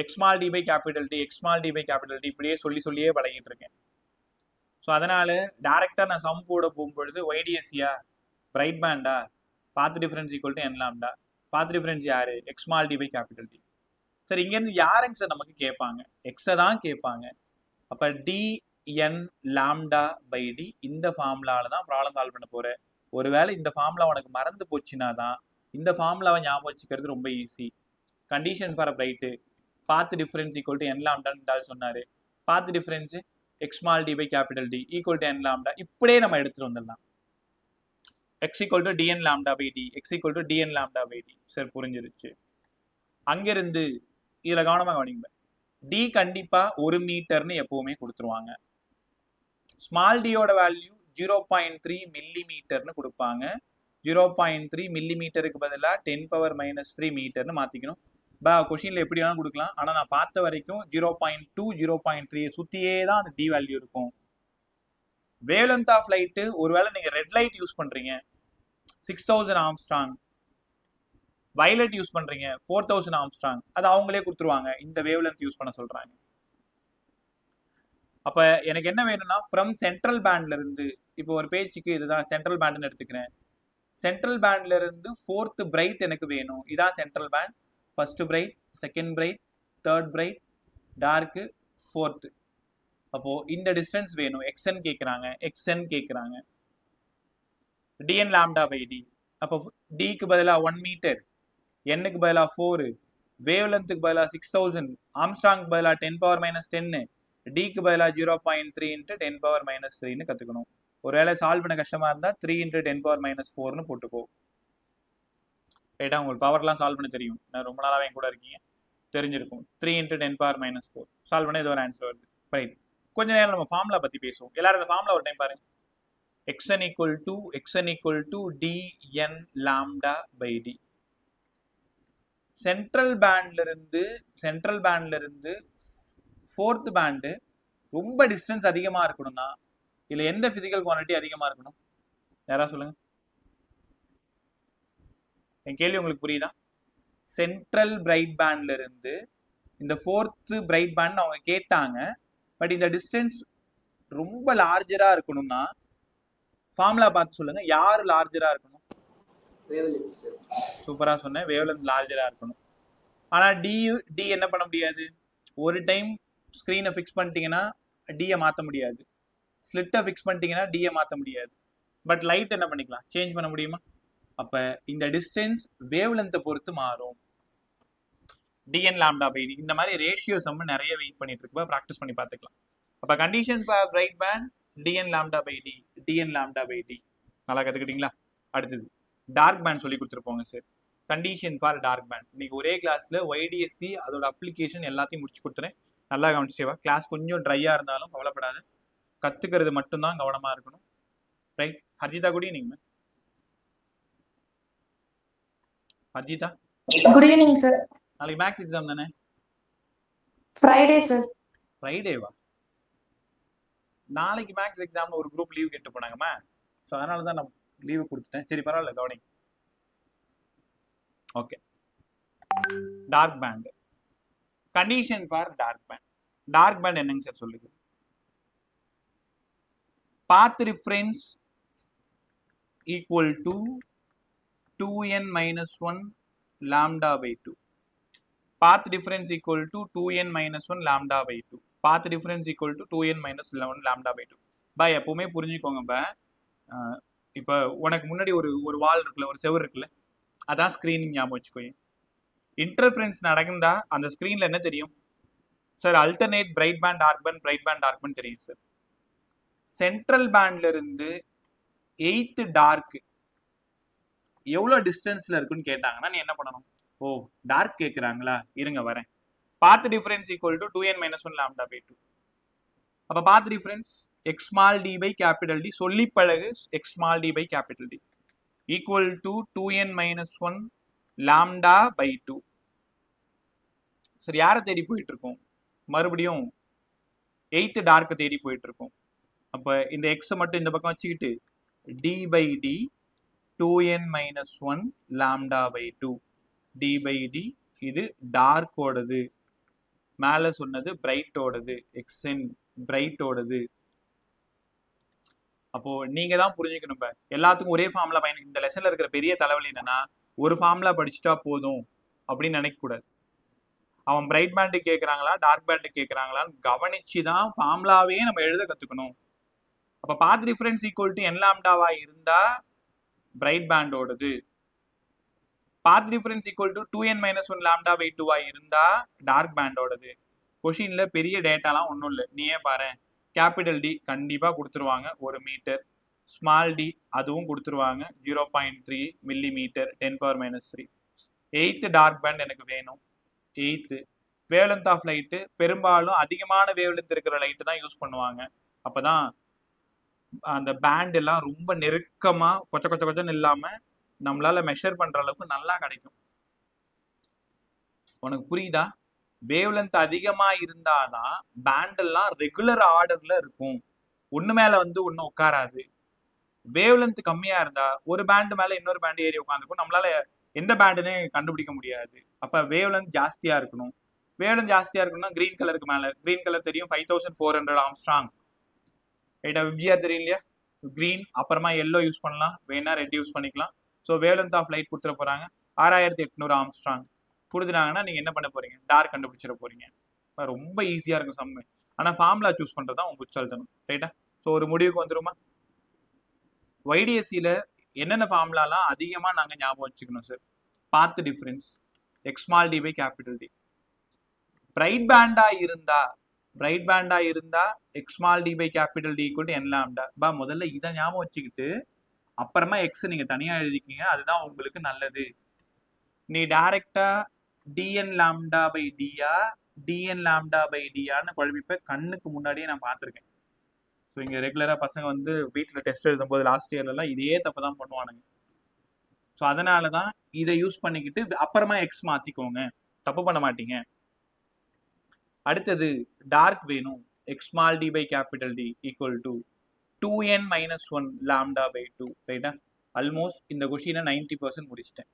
x small d by capital D, x small d by capital D இப்படியே சொல்லியே பழகிட்டு இருக்கேன். ஸோ அதனால டேரெக்டாக நான் சம் போட போகும்பொழுது ஒய்டிஎஸ்சியா பிரைட் பேண்டா path difference equal to n lambda. Path difference யாரு? X small d by capital D. Sir இங்கேருந்து யாருங்க சார் நமக்கு கேட்பாங்க? எக்ஸை தான் கேட்பாங்க. அப்போ D n lambda by d இந்த ஃபார்முலாவில் தான் ப்ராப்ளம் சால்வ் பண்ண போகிறேன். ஒருவேளை இந்த ஃபார்முலா உனக்கு மறந்து போச்சுன்னா தான் இந்த ஃபார்முலாவை ஞாபகம் வச்சுக்கிறது ரொம்ப easy. Condition for bright path difference equal to n லாம்டான்னு சொன்னார். Path difference X small d by capital D equal to n lambda. இப்படியே நம்ம எடுத்துகிட்டு வந்துடலாம். X equal to D n lambda by d, x equal to D n lambda by d. Sir புரிஞ்சிருச்சு. அங்கிருந்து இதில் கவனமாக கவனிங்க. டி கண்டிப்பாக 1 மீட்டர்னு எப்போவுமே கொடுத்துருவாங்க. ஸ்மால் டியோட வேல்யூ 0.3 மில்லிமீட்டர்னு கொடுப்பாங்க. 0.3 மில்லிமீட்டருக்கு பதிலாக 10⁻³ மீட்டர்னு மாற்றிக்கணும். கொஷினில் எப்படி வேணாலும் கொடுக்கலாம். ஆனால் நான் பார்த்த வரைக்கும் 0.2 0.3 சுற்றியே தான் அந்த டி வேல்யூ இருக்கும். வேவ் லென்த் ஆஃப் லைட்டு ஒருவேளை நீங்கள் ரெட் லைட் யூஸ் பண்ணுறீங்க 6000 ஆம்ஸ்ட்ராங், வயலட் யூஸ் பண்ணுறீங்க 4000 ஆம்ஸ்ட்ராங், அது அவங்களே கொடுத்துருவாங்க. இந்த வேவ் லென்த் யூஸ் பண்ண சொல்கிறாங்க. அப்போ எனக்கு என்ன வேணும்னா ஃப்ரம் சென்ட்ரல் பேண்ட்ல இருந்து, இப்போ ஒரு பேஜுக்கு இதுதான் சென்ட்ரல் பேண்ட்னு எடுத்துக்கிறேன். சென்ட்ரல் பேண்ட்ல இருந்து 4th பிரைட் எனக்கு வேணும். இதான் central band. First bright, second bright, third bright, dark, 4th. அப்போ இந்த டிஸ்டன்ஸ் வேணும். எக்ஸ்என் கேட்குறாங்க, எக்ஸ்என் கேட்குறாங்க. D N lambda by D. அப்போ டிக்கு பதிலாக 1 மீட்டர், என்னுக்கு பதிலாக 4, வேவ் லென்த்துக்கு பதிலாக 6000, ஆம்ஸ்ட்ராங்க்கு பதிலாக 10⁻10, டிக்கு பதிலாக 0.3 × 10⁻³ கற்றுக்கணும். ஒருவேளை சால்வ் பண்ண கஷ்டமாக இருந்தால் 3 × 10⁻4 போட்டுக்கோ. ரைட்டா? உங்களுக்கு பவர்லாம் சால்வ் பண்ண தெரியும். நான் ரொம்ப நாளாகவே என் கூட இருக்கீங்க, தெரிஞ்சிருக்கும். 3 × 10⁻4 சால்வ் பண்ண இது ஒரு ஆன்சர் வருது. ரைட். கொஞ்ச நேரம் நம்ம ஃபார்முலா பற்றி பேசுவோம். எல்லாரும் இந்த ஃபார்முலா ஒரு டைம் பாருங்க. xn equal to dn lambda by d. Central பேண்ட்ல இருந்து 4th பேண்டு ரொம்ப டிஸ்டன்ஸ் அதிகமாக இருக்கணும்னா இல்லை எந்த ஃபிசிக்கல் குவான்டிட்டி அதிகமாக இருக்கணும்? யாராவது சொல்லுங்க. என் கேள்வி உங்களுக்கு புரியுதா? சென்ட்ரல் பிரைட் பேண்ட்ல இருந்து இந்த 4th பிரைட் பேண்ட் அவங்க கேட்டாங்க. பட் இந்த டிஸ்டன்ஸ் ரொம்ப லார்ஜரா இருக்கணும்னா ஃபார்முலா பார்த்து சொல்லுங்க. யார் லார்ஜரா இருக்கணும்? சூப்பரா சொன்னேன். வேவ்லென்த் லார்ஜரா இருக்கணும். ஆனால் டி என்ன பண்ண முடியாது? ஒரு டைம் ஸ்க்ரீனை ஃபிக்ஸ் பண்ணிட்டீங்கன்னா டியை மாற்ற முடியாது. ஸ்லிட்டை ஃபிக்ஸ் பண்ணிட்டீங்கன்னா டியை மாற்ற முடியாது. பட் லைட் என்ன பண்ணிக்கலாம்? சேஞ்ச் பண்ண முடியுமா? அப்போ இந்த டிஸ்டன்ஸ் வேவ் லென்த்தை பொறுத்து மாறும். டிஎன் லாம்டா பை டி இந்த மாதிரி ரேஷியோ சம் நிறைய வெயிட் பண்ணிட்டு இருக்கு. ப்ராக்டிஸ் பண்ணி பார்த்துக்கலாம். அப்போ condition for bright band D n lambda by d, D n lambda by d. நல்லா கற்றுக்கிட்டீங்களா? அடுத்தது டார்க் பேண்ட் சொல்லி கொடுத்துருப்போங்க sir. Condition for dark band. இன்னைக்கு ஒரே கிளாஸில் ஒய்டிஎஸ்சி அதோட அப்ளிகேஷன் எல்லாத்தையும் முடிச்சு கொடுத்துறேன். நல்லா கவனிச்சேவா? கிளாஸ் கொஞ்சம் ட்ரையாக இருந்தாலும் கவலைப்படாது, கற்றுக்கிறது மட்டும்தான் கவனமாக இருக்கணும். Right. Harjitha good evening ma'am. Harjitha Good evening, sir. நாளைக்கு மேக்ஸ் எக்ஸாம் தானே? Friday, sir. ஃப்ரைடேவா? நாளைக்கு மேக்ஸ் எக்ஸாம்னு ஒரு குரூப் லீவ் கேட்டு போனாங்கம்மா. ஸோ அதனால தான் நான் லீவு கொடுத்துட்டேன். சரி பரவாயில்ல, கவனி. Okay. Dark band. Condition for dark band. Dark band என்னங்க சார் சொல்லுது? Path reference equal to 2n minus 1 lambda by 2. Path difference equal to 2n minus 1 lambda by 2. Path difference equal to 2n minus 1 lambda by 2. பா எப்பவுமே புரிஞ்சுக்கோங்க பா. இப்போ உனக்கு முன்னாடி ஒரு வால் இருக்குல்ல, ஒரு செவர் இருக்குல்ல, அதான் ஸ்க்ரீனிங் ஞாபகம் வச்சுக்கோங்க. இன்டர்ஃபரன்ஸ் நடக்குதா அந்த ஸ்க்ரீனில் என்ன தெரியும் sir? Alternate bright band dark band, bright band dark band தெரியும் சார். சென்ட்ரல் பேண்ட்ல இருந்து 8th டார்க் எவ்வளோ டிஸ்டன்ஸ்ல இருக்குன்னு கேட்டாங்கன்னா நீ என்ன பண்ணணும்? ஓ டார்க் கேட்குறாங்களா, இருங்க வரேன். Path difference equal to 2n minus 1 lambda by 2. அப்போ path difference x small d by capital D சொல்லி பழகு. x small d by capital D equal to 2n minus 1 lambda by 2. சரி, யாரை தேடி போயிட்டு இருக்கோம்? மறுபடியும் 8th டார்க்கை தேடி போயிட்டு இருக்கோம். அப்போ இந்த எக்ஸை மட்டும் இந்த பக்கம் வச்சுக்கிட்டு d by d 2n minus 1 lambda by 2 d by d. இது டார்க்கோடது, மேலே சொன்னது பிரைட்டோடது, எக்ஸன் பிரைட்டோடது. அப்போ நீங்க தான் புரிஞ்சுக்கணும். எல்லாத்துக்கும் ஒரே ஃபார்முலா பயன். இந்த லெசன்ல இருக்கிற பெரிய தலைவலி என்னன்னா, ஒரு ஃபார்முலா படிச்சுட்டா போதும் அப்படின்னு நினைக்க கூடாது. அவன் பிரைட் பேண்டு கேட்கறாங்களா டார்க் பேண்டு கேட்கறாங்களான்னு கவனிச்சு தான் ஃபார்முலாவே நம்ம எழுத கத்துக்கணும். அப்ப path difference equal to n லாம்டாவா இருந்தா பிரைட் பேண்டோடது, path difference equal to 2n minus 1 lambda by 2 இருந்தா டார்க் பேண்டோடது. கொஷின்ல பெரிய டேட்டாலாம் ஒன்றும் இல்லை, நீயே பாரு. கேபிட்டல் டி கண்டிப்பாக கொடுத்துருவாங்க 1 மீட்டர், ஸ்மால் டி அதுவும் கொடுத்துருவாங்க 0.3 மில்லிமீட்டர் 10⁻³ 8th டார்க் பேண்ட் எனக்கு வேணும். 8th வேவ்லென்த் ஆஃப் லைட்டு பெரும்பாலும் அதிகமான வேவ்லென்த் இருக்கிற லைட்டு தான் யூஸ் பண்ணுவாங்க. அப்போதான் அந்த பேண்ட் எல்லாம் ரொம்ப நெருக்கமா கொச்ச கொச்ச கொச்சன்னு இல்லாம நம்மளால மெஷர் பண்ற அளவுக்கு நல்லா கிடைக்கும். உனக்கு புரியுதா? வேவ்லென்த் அதிகமா இருந்தாதான் பேண்ட் எல்லாம் ரெகுலர் ஆர்டர்ல இருக்கும், ஒண்ணு மேல வந்து ஒண்ணு உட்காராது. வேவ்லென்த் கம்மியா இருந்தா ஒரு பேண்ட் மேல இன்னொரு பேண்ட் ஏறி உட்காந்துக்கும், நம்மளால எந்த பேண்டுன்னு கண்டுபிடிக்க முடியாது. அப்ப வேவ்லென்த் ஜாஸ்தியா இருக்கணும். வேவ்லென்த் ஜாஸ்தியா இருக்கணும்னா கிரீன் கலருக்கு மேல, கிரீன் கலர் தெரியும் 5400 ஆம்ஸ்ட்ராங். ரைட்டா? விப்ஜிஆர் தெரியும் இல்லையா? கிரீன், அப்புறமா எல்லோ யூஸ் பண்ணலாம், வேணா ரெட் யூஸ் பண்ணிக்கலாம். ஸோ வேவ்லென்த் ஆஃப் லைட் கொடுத்துட போறாங்க 6800 ஆம்ஸ்ட்ராங் கொடுத்துட்டாங்கன்னா நீங்க என்ன பண்ண போறீங்க? டார்க் கண்டுபிடிச்சிட போறீங்க. ரொம்ப ஈஸியா இருக்கும் சம்மு. ஆனா ஃபார்முலா சூஸ் பண்றது தான் உங்க புட்சல்தனம். ரைட்டா? ஸோ ஒரு முடிவுக்கு வந்துருமா? YDSCல என்னென்ன ஃபார்முலாலாம் அதிகமா நாங்க ஞாபகம் வச்சுக்கணும் sir? Path difference x small d by capital D. Bright பேண்டா இருந்தா x small d by capital D equal to n lambda. பா முதல்ல இதை ஞாபகம் வச்சுக்கிட்டு அப்புறமா x நீங்க தனியா எழுதிக்கீங்க, அதுதான் உங்களுக்கு நல்லது. நீ டைரக்டா dn lambda by dயா dn lambda by dயான்னு குழப்பிப்ப. கண்ணுக்கு முன்னாடியே நான் பார்த்துருக்கேன். ஸோ இங்க ரெகுலரா பசங்க வந்து வீட்டில் டெஸ்ட் எழுதும்போது லாஸ்ட் இயர்லாம் இதே தப்பு தான் பண்ணுவானுங்க. ஸோ அதனால தான் இதை யூஸ் பண்ணிக்கிட்டு அப்புறமா எக்ஸ் மாத்திக்கோங்க, தப்பு பண்ண மாட்டீங்க. அடுத்தது டார்க் வேணும். x small d by capital D equal to 2n minus 1 lambda by 2. ரைட்டா? ஆல்மோஸ்ட் இந்த கொஷினை 90% முடிச்சிட்டேன்.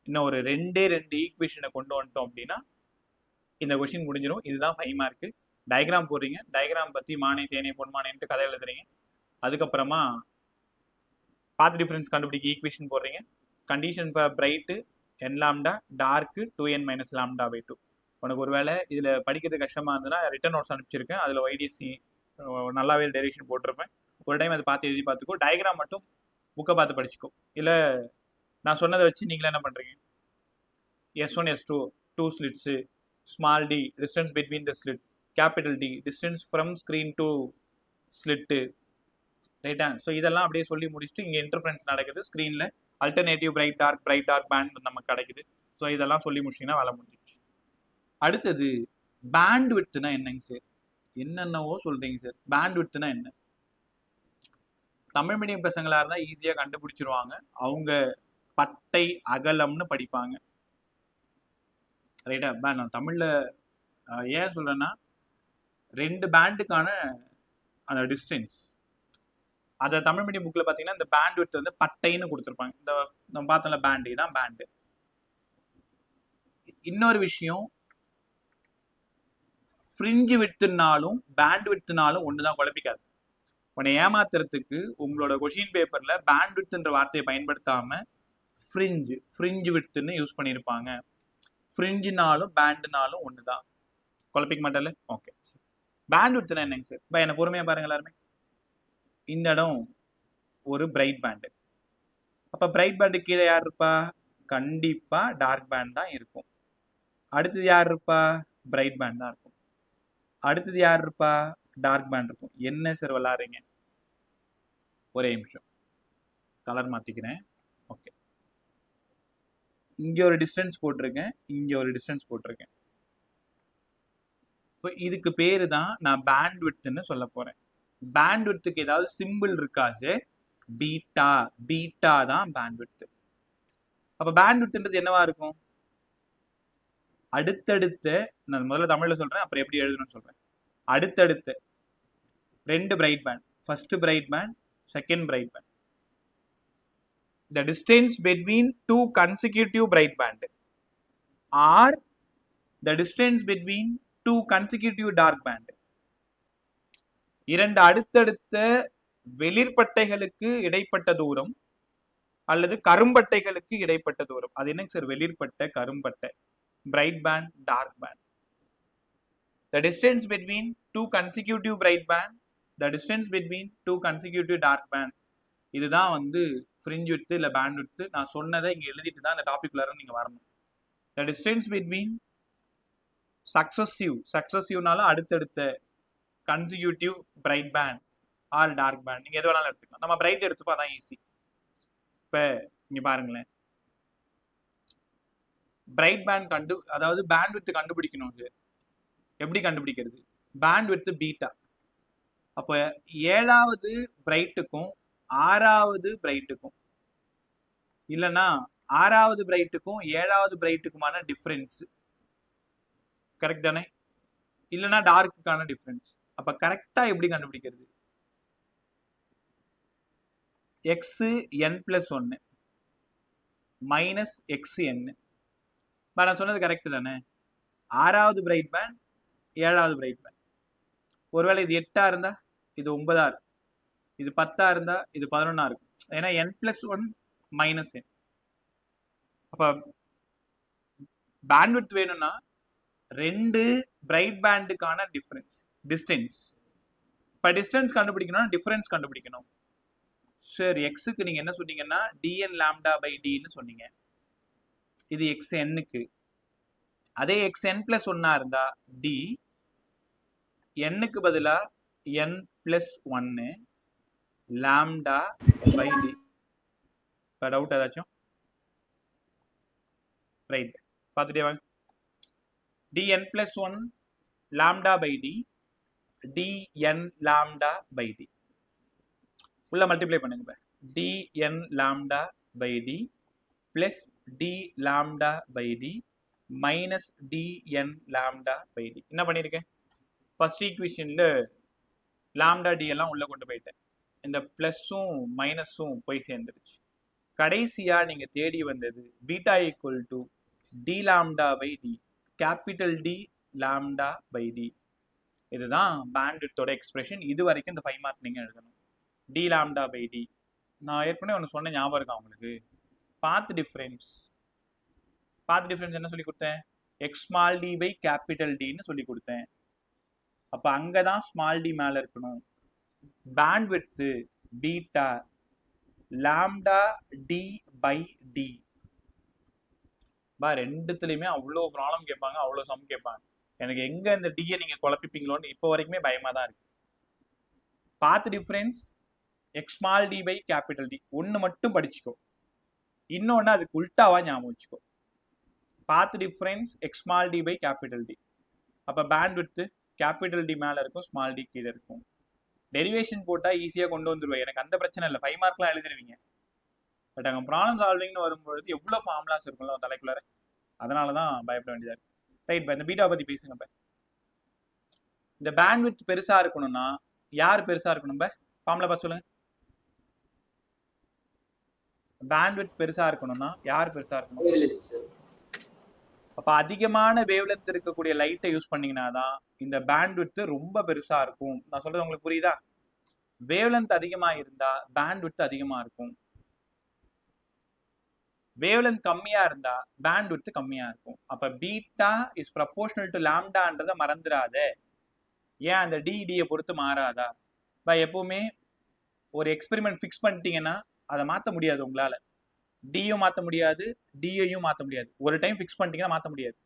இன்னும் ஒரு ரெண்டு ஈக்குவேஷனை கொண்டு வந்துட்டோம் அப்படின்னா இந்த கொஷின் முடிஞ்சிடும். இதுதான் 5 மார்க்கு. டயக்ராம் போடுறீங்க, டயக்ராம் பத்தி மானே தேனே பொன்மானேன்ட்டு கதை எழுதுறீங்க. அதுக்கப்புறமா பாத் டிஃபரன்ஸ் கண்டுபிடிக்க ஈக்குவேஷன் போடுறீங்க. கண்டிஷன் ஃபார் பிரைட்டு n லாம்டா, dark 2n minus lambda by 2. உனக்கு ஒரு வேளை இதில் படிக்கிறது கஷ்டமாக இருந்ததுன்னா ரிட்டன் நோட்ஸ் அனுப்பிச்சிருக்கேன், அதில் YDSC நல்லாவே டெரிவேஷன் போட்டிருப்பேன். ஒரு டைம் அதை பார்த்து எழுதி பார்த்துக்கோ. டயக்ராம் மட்டும் புக்கை பார்த்து படிச்சுக்கோ. இல்லை நான் சொன்னதை வச்சு நீங்களே என்ன பண்ணுறீங்க? S1 S2 2 slits, small d distance between the slit, capital D distance from screen to slit. ரைட்டா? ஸோ இதெல்லாம் அப்படியே சொல்லி முடிச்சுட்டு இங்கே இன்டர்ஃபரன்ஸ் நடக்குது ஸ்க்ரீனில் அல்டர்னேட்டிவ் பிரைட் டார்க் பேண்ட் நமக்கு கிடைக்குது. ஸோ இதெல்லாம் சொல்லி முடிச்சிங்கன்னா வேலை முடிஞ்சிச்சு. அடுத்தது பேண்ட் விட்னா என்னங்க சார்? என்னென்னவோ சொல்றீங்க சார். பேண்ட் விட்னா என்ன? தமிழ் மீடியம் பசங்களா இருந்தால் ஈஸியாக கண்டுபிடிச்சிருவாங்க. அவங்க பட்டை அகலம்னு படிப்பாங்க. ரைட்டா? நான் தமிழில் ஏன் சொல்கிறேன்னா 2 பேண்டுக்கான அந்த டிஸ்டன்ஸ் அதை தமிழ் மீடியம் புக்கில் பார்த்தீங்கன்னா இந்த பேண்ட் விட்த் வந்து பட்டைன்னு கொடுத்துருப்பாங்க. இந்த நம்ம பார்த்தோம்ல பேண்டு, இதான் பேண்டு. இன்னொரு விஷயம், ஃப்ரிஞ்சு விட்னாலும் பேண்ட் விட்னாலும் ஒன்று தான், குழப்பிக்காது. உன்னை ஏமாத்துறதுக்கு உங்களோட கொஷின் பேப்பரில் பேண்ட் விட்ன்ற வார்த்தையை பயன்படுத்தாமல் ஃப்ரிஞ்சு விட்ன்னு யூஸ் பண்ணியிருப்பாங்க. ஃப்ரிஞ்சுனாலும் பேண்டுனாலும் ஒன்று தான், குழப்பிக்க மாட்டேன்ல? ஓகே. பேண்ட் விட்னா என்னங்க சார்? இப்போ என்னை பொறுமையாக பாருங்க எல்லாருமே. இந்த இடம் ஒரு பிரைட் பேண்டு. அப்போ பிரைட் பேண்டு கீழே யார் இருப்பா? கண்டிப்பாக டார்க் பேண்ட் தான் இருக்கும். அடுத்தது யார் இருப்பா? பிரைட் பேண்ட் தான் இருக்கும். அடுத்தது யார் இருப்பா? டார்க் பேண்ட் இருக்கும். என்ன சார் விளாட்றீங்க? ஒரே நிமிஷம் கலர் மாற்றிக்கிறேன். ஓகே, இங்கே ஒரு டிஸ்டன்ஸ் போட்டிருக்கேன், இங்கே ஒரு டிஸ்டன்ஸ் போட்டிருக்கேன். இப்போ இதுக்கு பேரு தான் நான் பேண்ட் விட்த்னு சொல்ல போகிறேன். பேண்ட் விட்த்துக்கு ஏதாவது சிம்பிள் இருக்கா சார்? பீட்டா. பீட்டா தான் பேண்ட் விட்த். அப்போ பேண்ட் விட்த்ன்றது என்னவா இருக்கும்? அடுத்தடுத்த, நான் முதல்ல தமிழில் சொல்கிறேன், அப்புறம் எப்படி எழுதணும்னு சொல்கிறேன். அடுத்தடுத்த 2 bright band, first bright band, second bright band. The distance between 2 consecutive bright band or the distance between 2 consecutive dark band. 2 அடுத்தடுத்த வெளிர்பட்டைகளுக்கு இடைப்பட்ட தூரம் அல்லது கரும்பட்டைகளுக்கு இடைப்பட்ட தூரம். அது என்னங்க சார்? வெளிர்பட்டை, கரும்பட்டை, bright band, dark band. The distance between 2 consecutive bright band, the distance between 2 consecutive dark band. இதுதான் வந்து ஃப்ரிஞ்ச் விட்த் இல்லை பேண்ட் விட்த். நான் சொன்னதை இங்கே எழுதிட்டு தான் அந்த டாபிக்ல நீங்கள் வரணும். த டிஸ்டன்ஸ் பிட்வீன் சக்சஸிவ்னாலும் அடுத்தடுத்த, consecutive bright band or dark band, நீங்கள் எது வேணாலும் எடுத்துக்கலாம். நம்ம பிரைட் எடுத்துப்போ அதான் ஈஸி. இப்போ இங்கே பாருங்களேன், பிரைட் பேண்ட் அதாவது பேண்ட் விட்த் கண்டுபிடிக்கணும். எப்படி கண்டுபிடிக்கிறது? Band width beta. அப்போ 7வது பிரைட்டுக்கும் 6வது பிரைட்டுக்கும், இல்லைன்னா 6வது பிரைட்டுக்கும் 7வது பிரைட்டுக்குமான டிஃபரன்ஸ் கரெக்ட் தானே? இல்லைன்னா டார்க்குக்கான டிஃபரன்ஸ். அப்ப கரெக்டா எப்படி கண்டுபிடிக்கிறது? xn+1 minus xn. நான் சொன்னது கரெக்ட் தானே? 6வது பிரைட் பேண்ட், 7வது பிரைட் பேண்ட். ஒருவேளை இது 8ஆ இருந்தா இது 9ஆ இருக்கும், இது 10ஆ இருந்தா இது 11ஆ இருக்கும். ஏன்னா n+1 மைனஸ் n. அப்ப பேண்ட்விட்த் வேணும்னா 2 பிரைட் பேண்டுக்கான டிஸ்டன்ஸ். இப்போ டிஸ்டன்ஸ் கண்டுபிடிக்கணும்னா டிஃபரன்ஸ் கண்டுபிடிக்கணும். சார் எக்ஸுக்கு நீங்க என்ன சொன்னீங்கன்னா dn λ/dன்னு சொன்னீங்க. இது xnக்கு. அதே xn+1 இருந்தா d, nக்கு பதிலா n+1 λ/d. இப்போ டவுட் ஏதாச்சும்? ரைட், பார்த்துட்டே வாங்க. dn+1 λ/d, dn λ/d உள்ள மல்டிப்ளை பண்ணுங்க. dn λ/d plus d λ/d minus dn λ/d. என்ன பண்ணியிருக்கேன்? ஃபர்ஸ்ட் ஈக்குவேஷன்ல லாம்டா டி எல்லாம் உள்ள கொண்டு போயிட்டேன். இந்த பிளஸும் மைனஸும் போய் சேர்ந்துருச்சு. கடைசியா நீங்க தேடி வந்தது beta equal to D λ/d, capital D λ/d. இதுதான் பேண்ட்விட்த்தோட எக்ஸ்பிரஷன். இது வரைக்கும் இந்த 5 மார்க் நீங்க எழுதணும். D λ/d. நான் ஏற்கனவே ஒன்று சொன்ன ஞாபகம் இருக்கா உங்களுக்கு? பாத் டிஃபரன்ஸ் என்ன சொல்லி கொடுத்தேன்? x(d)/D சொல்லி கொடுத்தேன். அப்ப அங்கதான் ஸ்மால் டி மேல இருக்கணும். Bandwidth beta λ/d/d. ரெண்டுத்துலயுமே அவ்வளோ ப்ராப்ளம் கேட்பாங்க, அவ்வளோ சம் கேட்பாங்க. எனக்கு எங்க இந்த டியை நீங்க குழப்பிப்பீங்களோன்னு இப்போ வரைக்குமே பயமா தான் இருக்கு. Path difference X small d by capital D. ஒன்று மட்டும் படிச்சுக்கோ, இன்னொன்று அதுக்கு உல்டாவா ஞாபகம் வச்சுக்கோ. Path difference X small d by capital D. அப்போ பேண்ட் வித்து கேபிட்டல் டி மேலே இருக்கும், ஸ்மால் டி கீழே இருக்கும். டெரிவேஷன் போட்டால் ஈஸியாக கொண்டு வந்துருவேன், எனக்கு அந்த பிரச்சனை இல்லை, 5 மார்க்லாம் எழுதிருவீங்க. பட் அங்கே ப்ராப்ளம் சால்விங்னு வரும்பொழுது எவ்வளோ ஃபார்முலாஸ் இருக்கும்ல தலைக்குள்ளார, அதனால தான் பயப்பட வேண்டியதாக இருக்கு. ரைட், இப்போ இந்த பீட்டா பற்றி பேசுங்க. இப்போ இந்த பேண்ட் வித் பெருசாக இருக்கணும்னா யார் பெருசாக இருக்கணும்? ஃபார்முலா பார்த்து சொல்லுங்க. பேண்ட் வித் பெருசாக இருக்கணும்னா யார் பெருசாக இருக்கணும்? அப்போ அதிகமான வேவ்லென்த் இருக்கக்கூடிய லைட்டை யூஸ் பண்ணீங்கன்னா தான் இந்த பேண்ட் வித் ரொம்ப பெருசாக இருக்கும். நான் சொல்றது உங்களுக்கு புரியுதா? வேவ்லென்த் அதிகமாக இருந்தா பேண்ட் வித் அதிகமாக இருக்கும், வேவ்லென்த் கம்மியா இருந்தா பேண்ட் வித் கம்மியா இருக்கும். அப்ப பீட்டா இஸ் ப்ரப்போர்ஷனல் டு லாம்டான்றதை மறந்துடாத. ஏன் அந்த டிடியை பொறுத்து மாறாதா? எப்பவுமே ஒரு எக்ஸ்பெரிமெண்ட் ஃபிக்ஸ் பண்ணிட்டீங்கன்னா அதை மாற்ற முடியாது உங்களால. டியும் மாற்ற முடியாது, டியையும் மாற்ற முடியாது. ஒரு டைம் ஃபிக்ஸ் பண்ணிட்டீங்கன்னா மாற்ற முடியாது.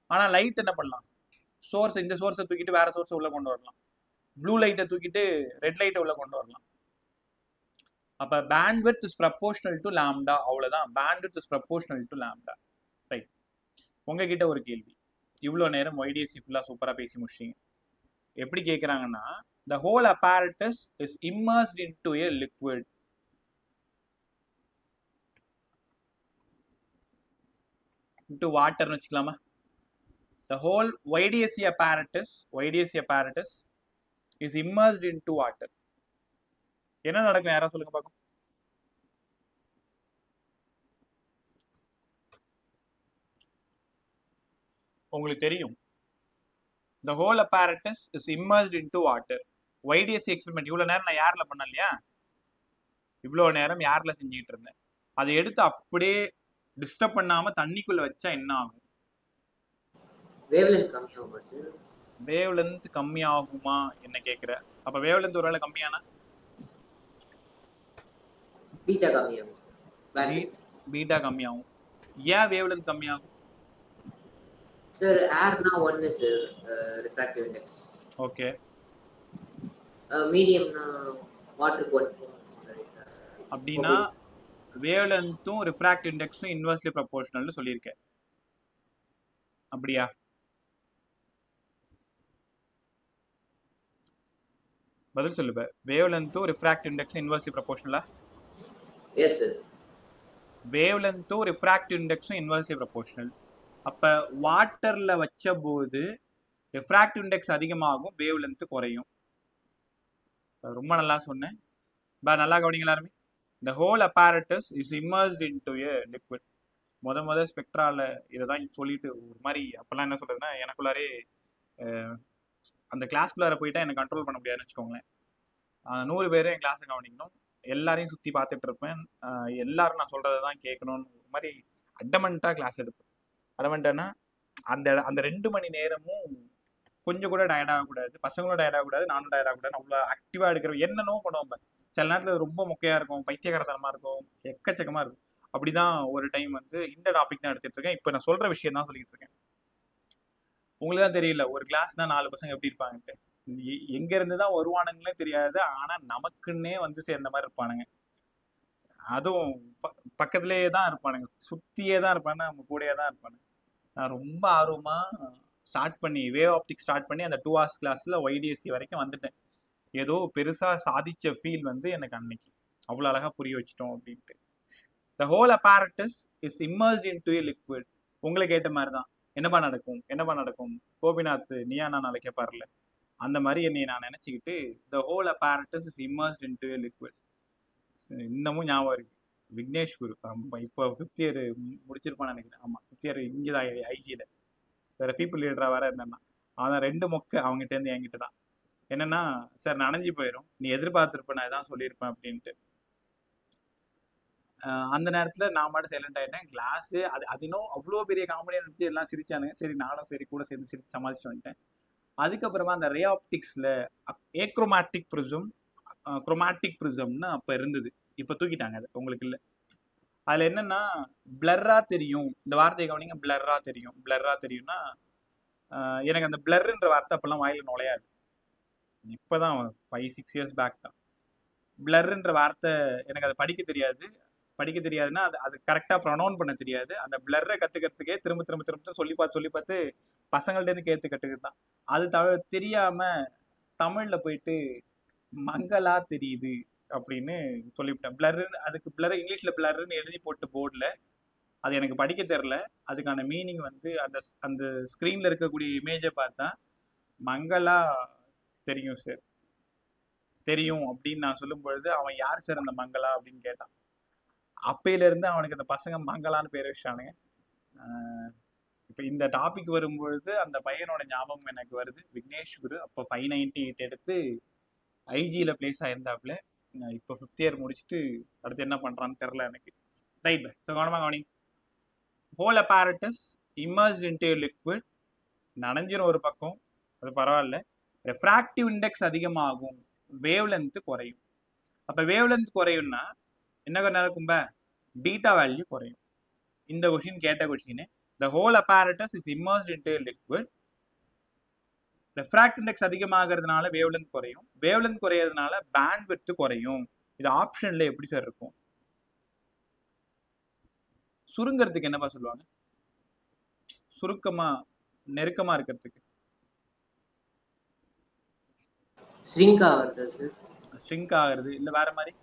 ஆனால் லைட் என்ன பண்ணலாம்? சோர்ஸ், இந்த சோர்ஸை தூக்கிட்டு வேற சோர்ஸை உள்ள கொண்டு வரலாம், ப்ளூ லைட்டை தூக்கிட்டு ரெட் லைட்டை உள்ள கொண்டு வரலாம். அப்போ bandwidth is proportional to lambda, அவ்வளோதான். Bandwidth is proportional to lambda. Right, உங்ககிட்ட ஒரு கேள்வி. இவ்வளோ நேரம் ஒய்டிஎஸ்சி ஃபுல்லாக சூப்பராக பேசி முடிச்சிங்க. எப்படி கேட்குறாங்கன்னா, the whole apparatus is immersed into a liquid. into water னு வச்சுக்கலாமா? the whole YDSC apparatus is immersed into water. என்ன நடக்கும்? யாரா சொல்லுங்க பார்க்கும். உங்களுக்கு தெரியும், the whole apparatus is immersed into water. YDSC experiment இவ்வளோ நேரம் நான் யாரில் பண்ண இல்லையா? இவ்வளோ நேரம் யாரில் செஞ்சுக்கிட்டு இருந்தேன். அதை எடுத்து அப்படியே டிஸ்டர்ப் பண்ணாம தண்ணிக்குள்ள வச்சா என்ன ஆகும்? வேவ்லென்த் கம்மியாகுமா என்ன கேட்குற? அப்ப வேவ்லென்த் ஒருவேளை கம்மியானா பீட்டா கம்மியாகும். ஏன் வேவ்லென்த் கம்மியாகும்? Sir, air na 1 sir, refractive index. Okay. Medium na water 1. Sorry. அப்படின்னா வேவ்லென்த்தும் ரிஃப்ராக்டிவ் இண்டெக்ஸும் இன்வெர்ஸ்லி ப்ரொபோர்ஷனல்னு சொல்லியிருக்கேன். அப்படியா? பதில் சொல்லுப்ப. வேவ்லென்த்தும் ரிஃப்ராக்டிவ் இண்டெக்ஸும் இன்வெர்ஸ்லி ப்ரொபோர்ஷனலா? Yes sir. வேவ்லென்த்தும் ரிஃப்ராக்டிவ் இண்டெக்ஸும் இன்வெர்ஸ்லி ப்ரொபோர்ஷனல். அப்போ வாட்டரில் வச்ச போது ரிஃப்ராக்டிவ் இண்டெக்ஸ் அதிகமாகும், வேவ்லென்த்து குறையும். ரொம்ப நல்லா சொன்னேன். நல்லா கவனிங்க எல்லாருமே. the whole apparatus is immersed into a liquid. முத ஸ்பெக்ட்ரால இதை தான் சொல்லிட்டு ஒரு மாதிரி அப்பெல்லாம் என்ன சொல்றதுன்னா, எனக்குள்ளாரே அந்த கிளாஸ்குள்ளார போயிட்டா எனக்கு கண்ட்ரோல் பண்ண முடியாதுன்னு வச்சுக்கோங்களேன். 100 பேர் என் கிளாஸை கவனிக்கணும், எல்லாரையும் சுற்றி பார்த்துட்டு இருப்பேன், எல்லாரும் நான் சொல்றதை தான் கேட்கணும்னு ஒரு மாதிரி அடமெண்ட்டாக கிளாஸ் எடுப்பேன். அடமெண்ட்டானா அந்த அந்த 2 மணி நேரமும் கொஞ்சம் கூட டயர்ட் ஆகக்கூடாது, பசங்களும் டயர்ட் ஆகக்கூடாது, நானும் டயர்ட் ஆகக்கூடாது. அவ்வளோ ஆக்டிவாக எடுக்கிற என்னென்னோ பண்ணுவோம். சில நேரத்தில் ரொம்ப மொக்கையாக இருக்கும், பைத்தியகாரத்தனமாக இருக்கும், எக்கச்சக்கமாக இருக்கும். அப்படிதான் ஒரு டைம் வந்து இந்த டாபிக் தான் எடுத்துட்டு இருக்கேன். இப்போ நான் சொல்ற விஷயம் தான் சொல்லிட்டு இருக்கேன். உங்களுக்கு தான் தெரியல, ஒரு கிளாஸ்னா 4 பசங்க எப்படி இருப்பாங்கன்ட்டு. எங்க இருந்து தான் வருவானுங்களே தெரியாது, ஆனா நமக்குன்னே வந்து சேர்ந்த மாதிரி இருப்பானுங்க. அதுவும் பக்கத்துலேயே தான் இருப்பானுங்க, சுத்தியே தான் இருப்பானுங்க, நம்ம கூடயே தான் இருப்பானுங்க. நான் ரொம்ப ஆர்வமா ஸ்டார்ட் பண்ணி வேவ் ஆப்டிக்ஸ் ஸ்டார்ட் பண்ணி அந்த 2 hours கிளாஸ்ல YDSC வரைக்கும் வந்துட்டேன். ஏதோ பெருசா சாதிச்ச ஃபீல் வந்து எனக்கு அன்னைக்கு அவ்வளோ அழகா புரிய வச்சிட்டோம் அப்படின்ட்டு. the whole apparatus is immersed into a liquid. உங்களுக்கு கேட்ட மாதிரி தான், என்னப்பா நடக்கும் கோபிநாத் நீயா நான் நாளைக்கு கேட்பார்ல, அந்த மாதிரி என்னை நான் நினச்சிக்கிட்டு the whole apparatus is immersed into a liquid. இன்னமும் ஞாபகம் இருக்கு. விக்னேஷ் குரு இப்போ 5th year முடிச்சிருப்பான்னு நினைக்கிறேன். ஆமாம், 5th year இங்கே தான் ஐஜியில் வேற பீப்புள் லீடராக வேற இருந்தேன்னா, அவன் 2 மொக்க அவங்ககிட்ட என்கிட்ட தான். என்னன்னா, சார் நனைஞ்சு போயிடும், நீ எதிர்பார்த்துருப்ப நான் இதான் சொல்லியிருப்பேன் அப்படின்ட்டு. அந்த நேரத்தில் நான் மட்டும் சைலண்ட் ஆகிட்டேன். கிளாஸு அது இன்னும் அவ்வளோ பெரிய காமெடியாக நினச்சி எல்லாம் சிரிச்சானுங்க. சரி, நானும் சரி கூட சேர்ந்து சிரித்து சமாளிச்சு வந்துட்டேன். அதுக்கப்புறமா அந்த ரே ஆப்டிக்ஸில் ஏக்ரோமேட்டிக் ப்ரிசம், குரோமேட்டிக் ப்ரிசம்னு அப்போ இருந்தது. இப்போ தூக்கிட்டாங்க, அது உங்களுக்கு இல்லை. அதில் என்னென்னா பிளர்ராக தெரியும், இந்த வார்த்தையை கவனிங்க, பிளர்ராக தெரியும்னா எனக்கு அந்த பிளர்ன்ற வார்த்தை அப்போல்லாம் வாயில் நுழையாது. இப்போ தான் 5-6 years பேக் தான். பிளர்ன்ற வார்த்தை எனக்கு அதை படிக்க தெரியாதுன்னா அது கரெக்டாக ப்ரொனவுன் பண்ண தெரியாது. அந்த பிளர்ரை கற்றுக்கிறதுக்கே திரும்ப சொல்லி பார்த்து பசங்கள்டேருந்து கற்றுக்கிட்டு தான். அது தெரியாமல் தமிழில் போயிட்டு மங்களா தெரியுது அப்படின்னு சொல்லிவிட்டேன். அதுக்கு பிளர் இங்கிலீஷில் பிளர்ன்னு எழுதி போட்டு போர்டில் அது எனக்கு படிக்க தெரில. அதுக்கான மீனிங் வந்து அந்த ஸ்க்ரீனில் இருக்கக்கூடிய இமேஜை பார்த்தா மங்களா தெரியும் சார் தெரியும் அப்படின்னு நான் சொல்லும் பொழுது அவன் யார் சார் அந்த மங்களா அப்படின்னு கேட்டான். அப்பையிலேருந்து அவனுக்கு அந்த பசங்க மங்களான்னு பேர் வச்சானுங்க. இப்போ இந்த டாபிக் வரும்பொழுது அந்த பையனோட ஞாபகம் எனக்கு வருது. விக்னேஷ் குரு அப்போ 598 எடுத்து ஐஜியில் பிளேஸ் ஆயிருந்தாப்புல. இப்போ 5th இயர் முடிச்சுட்டு அடுத்து என்ன பண்ணுறான்னு தெரில எனக்கு. ரைட். ஸோ கவனமாக கவனி. Whole apparatus immersed into a liquid நனைஞ்சிரும் ஒரு பக்கம், அது பரவாயில்ல. ரெஃப்ராக்டிவ் இண்டெக்ஸ் அதிகமாகும், வேவ் லென்த் குறையும். அப்போ வேவ் லென்த் குறையும்னா என்ன நடக்கும்ப? பீட்டா வேல்யூ குறையும். இந்த கொஷின் கேட்ட question. The whole apparatus is immersed into a liquid. Refract index அதிகமாகிறதுனால வேவ் லென்த் குறையும், வேவ் லென்த் குறையிறதுனால பேண்ட் விட்த் குறையும். இது ஆப்ஷன்ல எப்படி சார் இருக்கும்? சுருங்கிறதுக்கு என்னப்பா சொல்லுவாங்க? சுருக்கமா நெருக்கமா இருக்கிறதுக்கு ஸ்ரிங்க் ஆகுறது சார். ஸ்ரிங்க் ஆகுறது இல்ல வேற மாதிரி?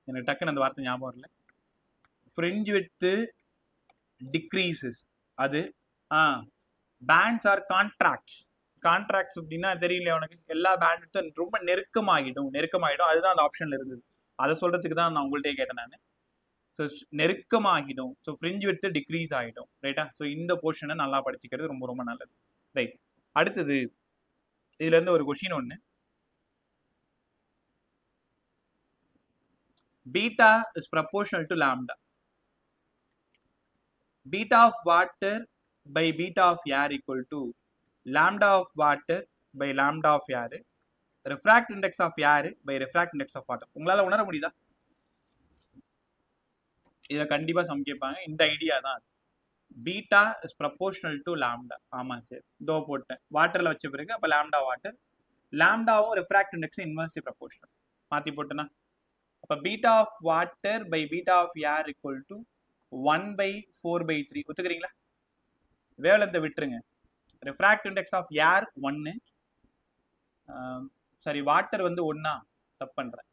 எனக்கு டக்குன்னு அந்த வார்த்தை ஞாபகம் வரல. Fringe with decreases. அது பேண்ட்ஸ் ஆர் கான்ட்ராக்ட்ஸ். கான்ட்ராக்ட்ஸ் அப்படின்னா தெரியல உனக்கு. எல்லா பேண்டும் ரொம்ப நெருக்கமாகிடும். அதுதான் அந்த ஆப்ஷன்ல இருந்தது. அதை சொல்றதுக்கு தான் நான் உங்கள்கிட்ட கேட்டேன் நான். ஸோ நெருக்கமாகிடும். ஸோ ஃப்ரிஞ்ச் வித் டிக்ரீஸ் ஆகிடும். ரைட்டா? ஸோ இந்த போர்ஷனை நல்லா படிச்சுக்கிறது ரொம்ப ரொம்ப நல்லது. ரைட். அடுத்தது இதுல இருந்து ஒரு கொஷின் ஒன்று. Beta is proportional to lambda. Beta of water by beta of air equal to lambda of water by lambda of air. Refract index of air by refract index of water. உங்களால உணர முடியுதா? இதை கண்டிப்பா சம் கேட்பாங்க. இந்த ஐடியா தான். Beta is proportional to lambda. ஆமா சார், இதோ போட்டேன். வாட்டர்ல வச்ச பிறகு அப்ப லாம்டா வாட்டர், லாம்டாவும் ரெஃப்ராக்ட் இண்டெக்ஸ் இன்வெர்ஸ்லி ப்ரப்போர்ஷனல். மாத்தி போட்டேன்னா அப்ப beta of water by beta of air equal to 1/4/3. ஒத்துக்கிறீங்களா? வேவலென்த்தை விட்டுருங்க. ரெஃப்ராக்ட் இண்டெக்ஸ் ஆஃப் ஏர் 1, சரி வாட்டர் வந்து 1 தப்பு பண்றேன்.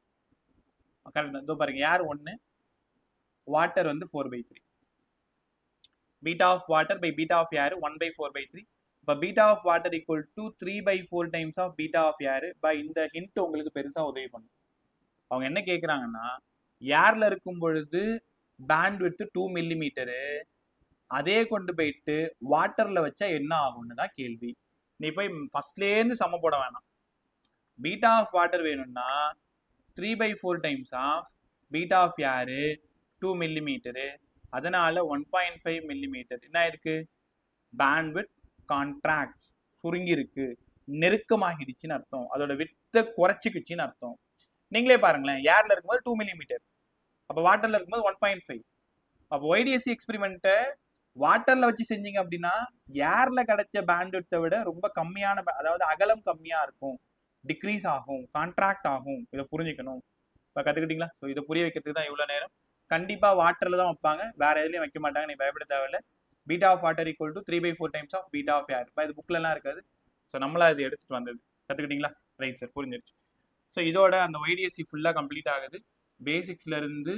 கரெக்ட். இதோ பாருங்க, ஏர் 1, வாட்டர் வந்து 4/3. Beta of water by beta of air 1/4/3. இப்போ beta of water equal to 3/4 times of beta of air. By இந்த ஹிண்ட் உங்களுக்கு பெருசா உதவி பண்ணும். அவங்க என்ன கேட்குறாங்கன்னா, ஏர்ல இருக்கும் பொழுது பேண்ட் வித் 2 மில்லிமீட்டரு, அதே கொண்டு போயிட்டு வாட்டர்ல வச்சா என்ன ஆகும்னு தான் கேள்வி. நீ போய் ஃபர்ஸ்ட்லேருந்து சம போட வேணாம். பீட்டா ஆஃப் வாட்டர் வேணும்னா 3/4 times of beta of air 2 millimetre, அதனால 1.5 மில்லிமீட்டர் என்ன இருக்கு? பேண்ட் வித் கான்ட்ராக்ட்ஸ், சுருங்கி இருக்கு, நெருக்கமாகிடுச்சுன்னு அர்த்தம். அதோட வித்தை குறைச்சிக்குச்சின்னு அர்த்தம். நீங்களே பாருங்களேன், ஏர்ல இருக்கும்போது 2 மில்லிமீட்டர், அப்போ வாட்டர்ல இருக்கும்போது 1.5. அப்போ ஒய்டிஎஸ்சி எக்ஸ்பெரிமெண்ட்டை வாட்டர்ல வச்சு செஞ்சீங்க அப்படின்னா ஏர்ல கிடைச்ச பேண்ட் வித்தை விட ரொம்ப கம்மியான, அதாவது அகலம் கம்மியா இருக்கும், டிக்ரீஸ் ஆகும், கான்ட்ராக்ட் ஆகும். இதை புரிஞ்சுக்கணும். இப்போ கற்றுக்கிட்டீங்களா? ஸோ இதை புரிய வைக்கிறதுக்கு தான் இவ்வளோ நேரம். கண்டிப்பாக வாட்டரில் தான் வைப்பாங்க, வேற எதுலையும் வைக்க மாட்டாங்க. நீ பயப்பட தேவையில்லை. Beta of water equal to 3/4 times of beta of air. இப்போ இது புக்லலாம் இருக்காது. ஸோ நம்மளா இது எடுத்துட்டு வந்தது. கற்றுக்கிட்டீங்களா? ரைட் சார், புரிஞ்சிருச்சு. ஸோ இதோட அந்த ஒய்டிஎஸ்சி ஃபுல்லாக கம்ப்ளீட் ஆகுது. பேசிக்ஸ்லேருந்து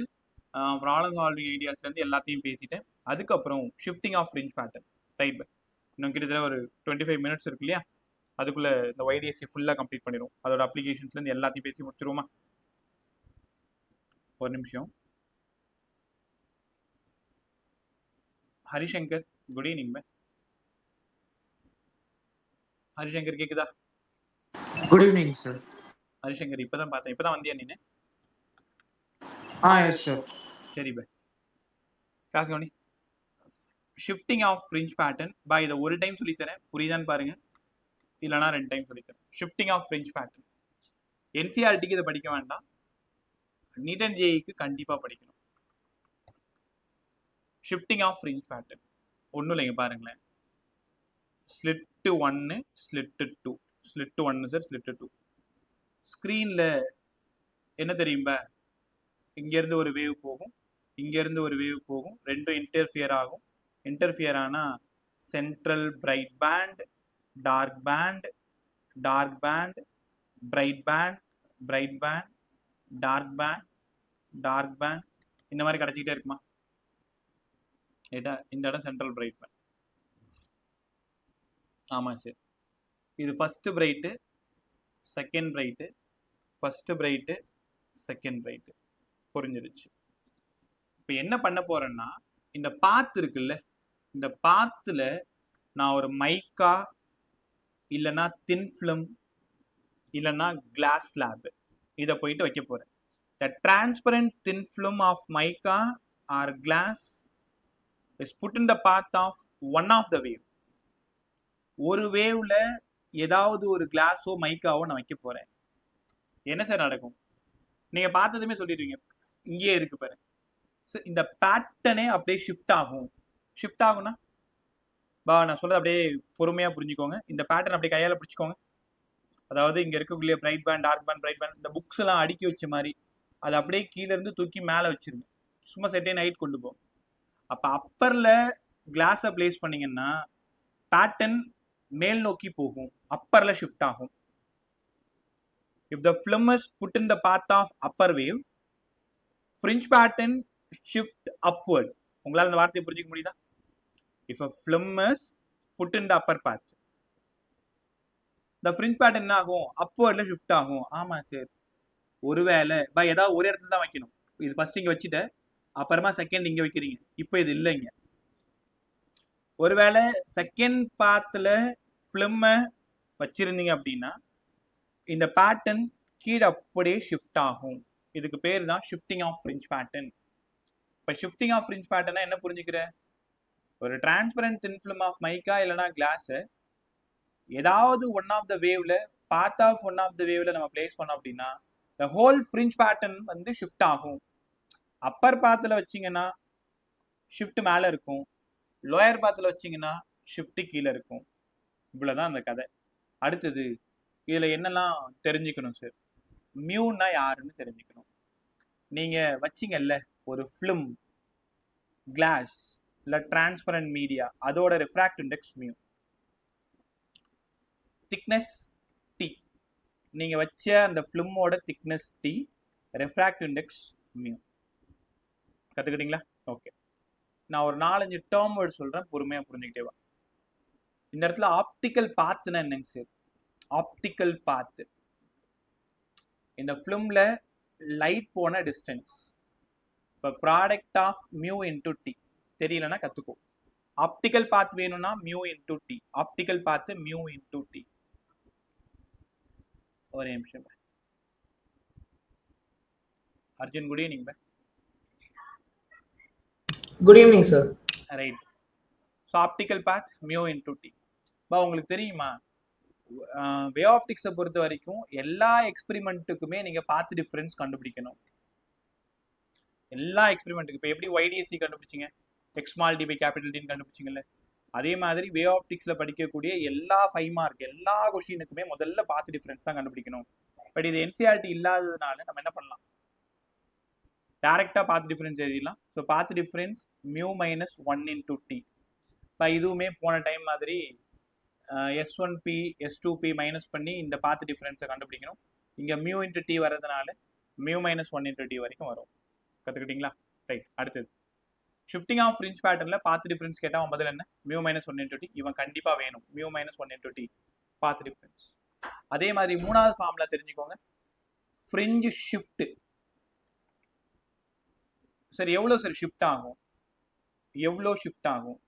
ப்ராப்ளம் சால்விங் ஐடியாஸ்லேருந்து எல்லாத்தையும் பேசிட்டேன். அதுக்கப்புறம் shifting of fringe pattern. Right. இன்னும் கிட்டத்தட்ட ஒரு 25 மினிட்ஸ் இருக்கு இல்லையா? அதுக்குள்ளே இந்த ஒய்டிஎஸ்சி ஃபுல்லாக கம்ப்ளீட் பண்ணிடுவோம். அதோட அப்ளிகேஷன்ஸ்லேருந்து எல்லாத்தையும் பேசி முடிச்சிருவோமா? ஒரு நிமிஷம். Harishankar, good evening bye. Harishankar கேக்குதா? Good evening sir. ஹரிசங்கர் இப்பதான் பார்த்தேன். இப்பதான் வந்தியா நீனு? Yes sir. சரி பை. கிளாஸ் கவனி. Shifting of fringe pattern by. இதை ஒரு டைம் சொல்லித்தரேன், புரியுதான்னு பாருங்க. இல்லைனா 2 டைம் சொல்லித்தரேன். ஷிஃப்டிங் ஆஃப் ஃப்ரிஞ்ச் பேட்டர்ன் என்சிஆர்டிக்கு இதை படிக்க வேண்டாம், நீட் அண்ட் ஜேஇக்கு கண்டிப்பாக படிக்கணும். ஷிஃப்டிங் ஆஃப் ஃப்ரிஞ்ச் பேட்டர்ன் ஒன்றும் இல்லைங்க, பாருங்களேன். Slit 1, slit 2, slit 1 sir, slit 2. ஸ்க்ரீனில் என்ன தெரியும்பா, இங்கேருந்து ஒரு வேவ் போகும், இங்கேருந்து ஒரு வேவ் போகும், ரெண்டும் இன்டர்ஃபியர் ஆகும். இன்டர்ஃபியர் ஆனால் central bright band, dark band, dark band, bright band, bright band, dark band, dark band, இந்த மாதிரி கிடச்சிக்கிட்டே இருக்குமா? இந்த இடம் சென்ட்ரல் பிரைட் பேண்ட். ஆமாம் சார். இது first bright, second bright, first bright, second bright. புரிஞ்சிருச்சு. இப்போ என்ன பண்ண போறேன்னா, இந்த பாத் இருக்குல்ல, இந்த பாத்தில் நான் ஒரு மைக்கா இல்லைன்னா தின் ஃபிலிம் இல்லைன்னா கிளாஸ் ஸ்லாப் இதை போயிட்டு வைக்க போகிறேன். The transparent thin film of mica or glass is put in the path of one of the wave. ஒரு வேவ்ல ஏதாவது ஒரு கிளாஸோ மைக்காவோ நான் வைக்க போகிறேன். என்ன சார் நடக்கும்? நீங்கள் பார்த்ததுமே சொல்லிடுவீங்க, இங்கேயே இருக்கு பாரு. இந்த பேட்டர்னே அப்படியே ஷிஃப்ட் ஆகும். ஷிஃப்ட் ஆகும்னா நான் சொல்றது அப்படியே பொறுமையாக புரிஞ்சுக்கோங்க. இந்த பேட்டர்ன் அப்படியே கையால் பிடிச்சிக்கோங்க. அதாவது இங்கே இருக்கக்கூடிய bright band, dark band, bright band, இந்த புக்ஸ் எல்லாம் அடுக்கி வச்ச மாதிரி அது அப்படியே கீழே இருந்து தூக்கி மேலே வச்சிருங்க. சும்மா செட்டே நைட் கொண்டு போகும். அப்போ அப்பரில் கிளாஸை பிளேஸ் பண்ணீங்கன்னா பேட்டர்ன் மேல் நோக்கி போகும், அப்பரில் ஷிஃப்ட் ஆகும். If the film is put in the path of upper wave, fringe pattern shift upward. உங்களால் இந்த வார்த்தையை புரிஞ்சுக்க முடியுதா? If a film is put in the upper path, the fringe pattern என்ன ஆகும்? upwardல shift ஆகும். ஆமா சார். ஒருவேளை ஏதாவது ஒரு இடத்துல தான் வைக்கணும். இது ஃபர்ஸ்ட் இங்க வச்சுட்டு அப்புறமா செகண்ட் இங்க வைக்கிறீங்க. இப்போ இது இல்லைங்க. ஒருவேளை செகண்ட் பாத்துல ஃபிலிம் வச்சிருந்தீங்க அப்படின்னா இந்த பேட்டர்ன் கீழே அப்படியே ஷிஃப்ட் ஆகும். இதுக்கு பேர் தான் ஷிஃப்டிங் ஆஃப் ஃப்ரிஞ்ச் பேட்டர்ன். இப்போ ஷிஃப்டிங் ஆஃப் ஃப்ரிஞ்ச் பேட்டர்னா என்ன புரிஞ்சுக்கிற? ஒரு transparent thin film of mica இல்லைனா கிளாஸை ஏதாவது ஒன் ஆஃப் த வேவ்ல, part of one of the வேவ்ல நம்ம பிளேஸ் பண்ணோம் அப்படின்னா த ஹோல் ஃப்ரிஞ்ச் பேட்டர்ன் வந்து ஷிஃப்ட் ஆகும். அப்பர் பாத்தில் வச்சிங்கன்னா ஷிஃப்ட் மேலே இருக்கும், லோயர் பாத்தில் வச்சிங்கன்னா ஷிஃப்ட் கீழே இருக்கும். இவ்வளோதான் அந்த கதை. அடுத்தது இதில் என்னெல்லாம் தெரிஞ்சுக்கணும் சார்? மியூன்னா யாருன்னு தெரிஞ்சுக்கணும். நீங்கள் வச்சிங்கல்ல ஒரு ஃபிலிம், கிளாஸ் இல்லை டிரான்ஸ்பரண்ட் மீடியா, அதோட refract index mu. Thickness d. நீங்கள் வச்ச அந்த ஃபிலிமோட thickness d, refract index mu. கற்றுக்கிட்டீங்களா? ஓகே. நான் ஒரு 4-5 டேர்ம் வேர்டு சொல்கிறேன், பொறுமையாக புரிஞ்சுக்கிட்டே வா. இந்த இடத்துல ஆப்டிக்கல் பாத்துன்னா என்னங்க சார்? ஆப்டிக்கல் பாத்து இந்த ஃபிலிம்ல லைட் போன டிஸ்டன்ஸ். இப்போ product of mu into d தெரியலன்னா கற்றுக்கோ. ஆப்டிக்கல் பாத் வேணும்னா mu into d, optical path mu into d. ஒரே நிமிஷம். Arjun, good evening. Good evening sir. Right. So optical path mu into d. உங்களுக்கு தெரியுமா, வே ஆப்டிக்ஸை பொறுத்த வரைக்கும் எல்லா எக்ஸ்பெரிமெண்ட்டுக்குமே நீங்கள் பார்த்து டிஃப்ரென்ஸ் கண்டுபிடிக்கணும். எல்லா எக்ஸ்பெரிமெண்ட்டுக்கு இப்போ எப்படி ஒய்டிஎஸ்சி கண்டுபிடிச்சிங்க, x small d by capital டின்னு கண்டுபிடிச்சிங்கல்ல, அதே மாதிரி வே ஆப்டிக்ஸில் படிக்கக்கூடிய எல்லா 5 மார்க் எல்லா கொஷினுக்குமே முதல்ல பார்த்து டிஃப்ரென்ஸ் தான் கண்டுபிடிக்கணும். பட் இது என்சிஆர்டி இல்லாததுனால நம்ம என்ன பண்ணலாம், டேரெக்டாக பார்த்து டிஃப்ரென்ஸ் எழுதிடலாம். ஸோ பார்த்து difference mu minus 1 into t. இப்போ இதுவுமே போன டைம் மாதிரி S1P S2P மைனஸ் பண்ணி இந்த பார்த்து டிஃப்ரென்ஸை கண்டுபிடிக்கணும். இங்கே மியூ இன்ட்டு டி வர்றதுனால மியூ மைனஸ் 1 இன்ட்டு டி வரைக்கும் வரும். கற்றுக்கிட்டீங்களா? ரைட். அடுத்தது ஷிஃப்டிங் ஆஃப் ஃப்ரிஞ்ச் பேட்டர்னில் பார்த்து டிஃப்ரென்ஸ் கேட்டால் பதில் என்ன? Mu minus 1 into t. இவன் கண்டிப்பாக வேணும், மியூ மைனஸ் 1 இன்ட்டு டி பார்த்து டிஃப்ரென்ஸ். அதே மாதிரி மூணாவது ஃபார்முலா தெரிஞ்சுக்கோங்க, ஃப்ரிஞ்ச் ஷிஃப்ட். சார் எவ்வளோ சார் ஷிஃப்ட் ஆகும்? எவ்வளோ ஷிஃப்ட் ஆகும்?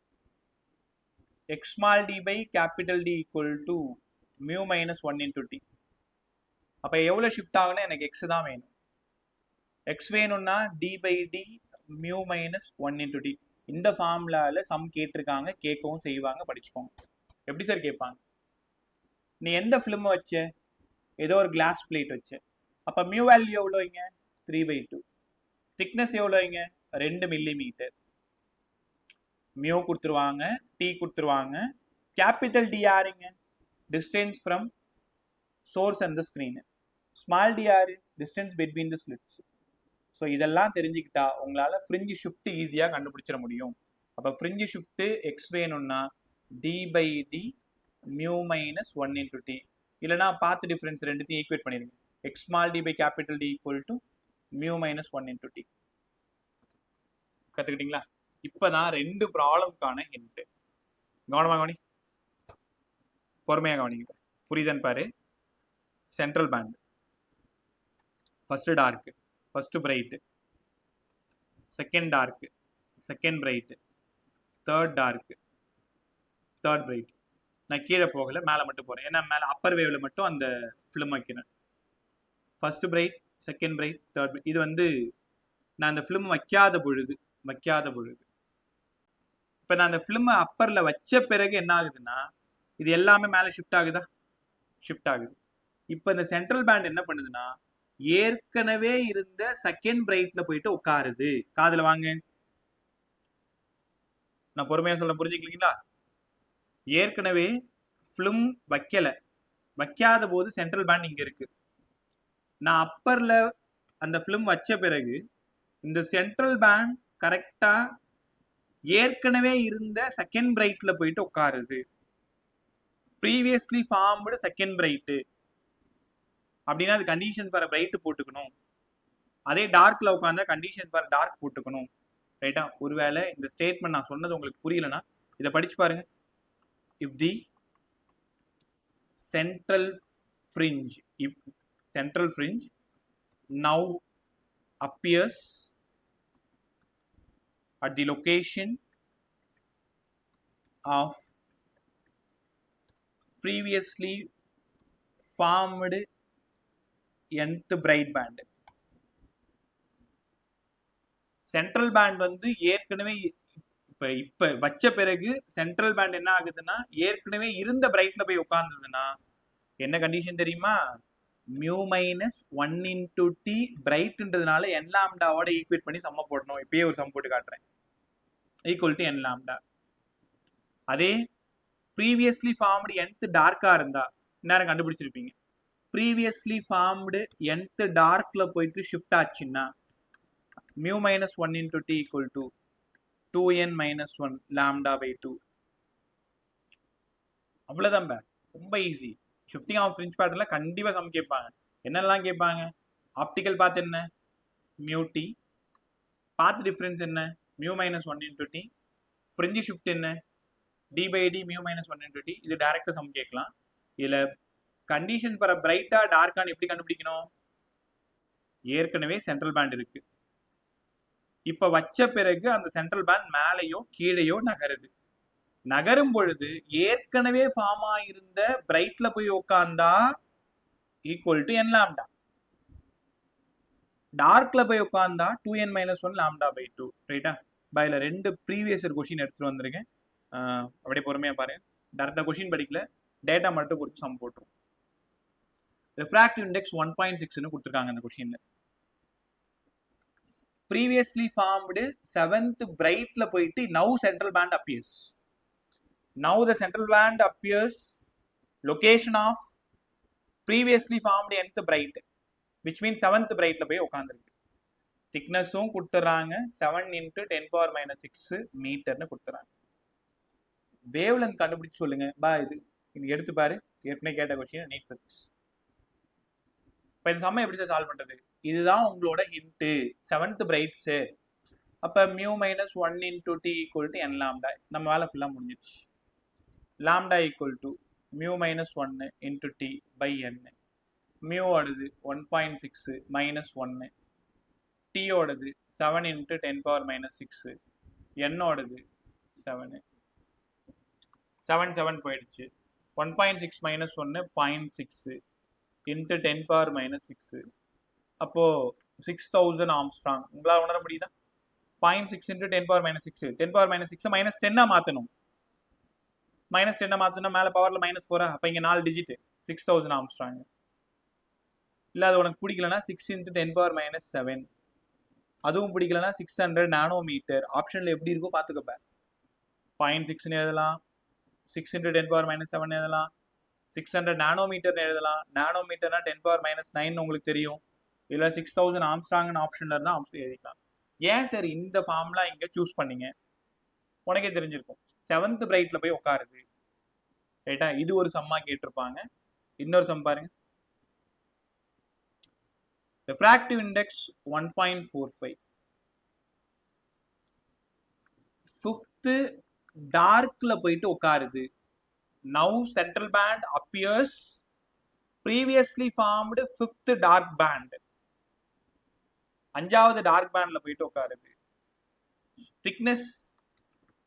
x small d by capital D equal to mu minus 1 into t. அப்போ எவ்வளோ ஷிஃப்ட் ஆகுன்னா எனக்கு x தான் வேணும். x வேணும்னா d by d mu minus 1 into t. இந்த ஃபார்முலாவில் சம் கேட்டிருக்காங்க, கேட்கவும் செய்வாங்க, படிச்சுக்கோங்க. எப்படி சார் கேட்பாங்க? நீ எந்த ஃபிலிம் வச்ச? ஏதோ ஒரு கிளாஸ் பிளேட் வச்ச. அப்போ மியூ வேல்யூ எவ்வளோ இங்க? 3/2. திக்னஸ் எவ்வளோ இங்க? 2 மில்லிமீட்டர். மியூ கொடுத்துருவாங்க, டி கொடுத்துருவாங்க. கேபிட்டல் டி யாருங்க? Distance from source and the screen. Small d யாரு distance between the slits. So இதெல்லாம் தெரிஞ்சுக்கிட்டா உங்களால் ஃப்ரிஞ்சு ஷிஃப்ட் ஈஸியாக கண்டுபிடிச்சிட முடியும். அப்போ ஃப்ரிஞ்சு ஷிஃப்ட்டு எக்ஸ் வேணும்னா d/d mu minus 1 into d, இல்லைனா பாத் டிஃபரன்ஸ் ரெண்டுத்தையும் ஈக்குவேட் பண்ணிடுங்க. X small d by capital D equal to mu minus 1 into d. கற்றுக்கிட்டீங்களா? இப்போ தான் 2 ப்ராப்ளம்க்கான ஹிண்ட்டு. கவனமாக கவனி, பொறுமையாக கவனிங்க. புரியுதுன்னு பாரு. Central band, first dark, first bright, second dark, second bright, third dark, third bright. நான் கீழே போகல, மேலே மட்டும் போகிறேன். ஏன்னா மேலே அப்பர் வேவ்ல மட்டும் அந்த ஃபிலிம் வைக்கிறேன். First bright, second bright, third bright. இது வந்து நான் அந்த ஃபிலிம் வைக்காத பொழுது. இப்போ நான் அந்த ஃபிலிம் அப்பரில் வச்ச பிறகு என்ன ஆகுதுன்னா இது எல்லாமே மேலே ஷிஃப்ட் ஆகுதா? ஷிஃப்ட் ஆகுது. இப்போ இந்த சென்ட்ரல் பேண்ட் என்ன பண்ணுதுன்னா ஏற்கனவே இருந்த செகண்ட் பிரைட்ல போயிட்டு உட்காருது. காதுல வாங்க, நான் பொறுமையா சொல்ல, புரிஞ்சுக்கலீங்களா? ஏற்கனவே ஃபிலிம் வைக்காத போது சென்ட்ரல் பேண்ட் இங்க இருக்கு. நான் அப்பர்ல அந்த ஃபிலிம் வச்ச பிறகு இந்த சென்ட்ரல் பேண்ட் கரெக்டா ஏற்கனவே இருந்த செகண்ட் பிரைட்ல போயிட்டு உட்காருது. ப்ரீவியஸ்லி ஃபார்ம்டு செகண்ட் பிரைட்டு அப்படின்னா அது கண்டிஷன் ஃபார் பிரைட் போட்டுக்கணும். அதே டார்க்ல உட்காந்தா கண்டிஷன் ஃபார் டார்க் போட்டுக்கணும். ரைட்டா? ஒருவேளை இந்த ஸ்டேட்மெண்ட் நான் சொன்னது உங்களுக்கு புரியலன்னா இதை படிச்சு பாருங்க. If the central fringe now appears at the location of previously formed nth bright band. Central band வந்து ஏற்கனவே இப்ப வச்ச பிறகு சென்ட்ரல் பேண்ட் என்ன ஆகுதுன்னா ஏற்கனவே இருந்த பிரைட்ல போய் உட்கார்ந்ததுன்னா என்ன கண்டிஷன் தெரியுமா? மியூ மைனஸ் 1 இன்டூ டி பிரைட்ன்றதுனால என் லாம்டாவோட ஈக்குவேட் பண்ணி சம்ம போடணும். இப்பயே ஒரு சம் போட்டு காட்டுறேன். Equal to n lambda. அதே ப்ரீவியஸ்லி ஃபார்ம்டு nth டார்க்கா இருந்தா நேரம் கண்டுபிடிச்சிருப்பீங்க. ப்ரீவியஸ்லி ஃபார்ம்டு nth டார்க்ல போயிட்டு ஷிஃப்ட் ஆச்சுன்னா mu minus 1 into t equal to 2n minus 1 lambda by 2. அவ்வளவுதான் பே, ரொம்ப ஈஸி. ஷிஃப்டிங் ஆஃப் ஃப்ரிஞ்ச் பேட்டர்ன்ல கண்டிப்பா சம் கேட்பாங்க. என்னெல்லாம் கேட்பாங்க? ஆப்டிக்கல் பாத் என்ன? Mu t. பாத் டிஃபரன்ஸ் என்ன? Mu minus 1 into t. Fringe shift என்ன? d/d mu minus 1 into t. இது டைரக்டா சம் கேட்கலாம். இதுல கண்டிஷன் ஃபார் பிரைட்டா டார்க்கான்னு எப்படி கண்டுபிடிக்கணும்? ஏற்கனவே சென்ட்ரல் பேண்ட் இருக்கு. இப்ப வச்ச பிறகு அந்த சென்ட்ரல் பேண்ட் மேலேயோ கீழேயோ நகருது. நகரும் பொழுது ஏற்கனவே ஃபார்ம் ஆயிருந்த பிரைட்ல போய் உட்கார்ந்தா ஈக்குவல் டு n லாம்டா. டார்க்ல போய் உட்கார்ந்தா 2n minus 1 லாம்டா பை 2. ரைட்டா? பைல 2 ப்ரீவியஸ் இயர் கொஸ்டின் எடுத்துட்டு வந்திருக்கேன். அப்படியே பொறுமையா பாருங்க. டேரக்டா கொஸ்டின் படிக்கல, டேட்டா மட்டும் கொடுத்து சம் போட்டுரும். ரிஃப்ராக்டிவ் இண்டெக்ஸ் 1.6ன்னு கொடுத்துருக்காங்க அந்த கொஸ்டின்ல. previously formed 7th brightல போயிட்டு now central band appears. Now the central band appears location of previously formed nth bright, which means 7th brightல போய் உட்கார்ந்திருக்கு. thicknessம் கொடுத்துறாங்க 7 into 10 power minus 6 மீட்டர்னு கொடுத்துறாங்க. வேவ் லென்த் கண்டுபிடிச்சு சொல்லுங்க. இது எடுத்து பாரு, ஏற்கனவே கேட்ட கொஸ்டின் நீட் சர்வீஸ். இப்போ இந்த சம்மை எப்படி சால்வ் பண்றது? இதுதான் உங்களோட ஹிண்ட். 7th brights. அப்ப mu minus 1 into t equal to n lambda. நம்ம வேலை ஃபுல்லா முடிஞ்சிச்சு. Lambda equal to mu minus 1 into t by n. Mu ஓடுது 1.6 மைனஸ் 1. டி ஓடுது 7 இன்டூ 10 பவர் மைனஸ் 6. என் ஓடுது 7. 7 போயிடுச்சு. 1.6 மைனஸ் 1 0.6 இன்ட்டு 10 பவர் மைனஸ் 6. அப்போ 6000 ஆம்ஸ்ட்ராங். உங்களால் உணர முடியுதா? 0.6 into 10 power minus 6. 10 power minus 6 minus 10 மாற்றணும். மைனஸ் 10 மாற்றணும், மேலே பவரில் மைனஸ் 4. அப்போ இங்கே 4 டிஜிட் 6000 ஆம்ஸ்ட்ராங். இல்லை அது உனக்கு பிடிக்கலன்னா 6 இன்ட்டு 10 பவர் மைனஸ் 7. அதுவும் பிடிக்கலன்னா 600 நானோமீட்டர். ஆப்ஷனில் எப்படி இருக்கோ பார்த்துக்கப்ப. 0.6ன்னு எழுதலாம், 6 இன்ட்டு 10 பவர் மைனஸ் 7 எழுதலாம், 600 நானோமீட்டர்னு எழுதலாம். நானோமீட்டர்னா 10⁻⁹ உங்களுக்கு தெரியும். இல்லை 6000 ஆம்ஸ்ட்ராங்னு ஆப்ஷன்ல இருந்தால் ஆப்ஷன் எழுதிக்கலாம். ஏன் சார் இந்த ஃபார்ம்லாம் இங்கே சூஸ் பண்ணீங்க? உனக்கே தெரிஞ்சிருக்கும். 7th பிரைட்ல போய் உட்காருது. ரைட்டா? இது ஒரு சம்மா கேட்டிருப்பாங்க. இன்னொரு சம் பாருங்க. refractive index 1.45. 5th டார்க்ல போயிட்டு உட்காருது. now central band appears previously formed 5th dark band. 5வது டார்க் பேண்ட்ல போயிட்டு உட்காருது. திக்னஸ்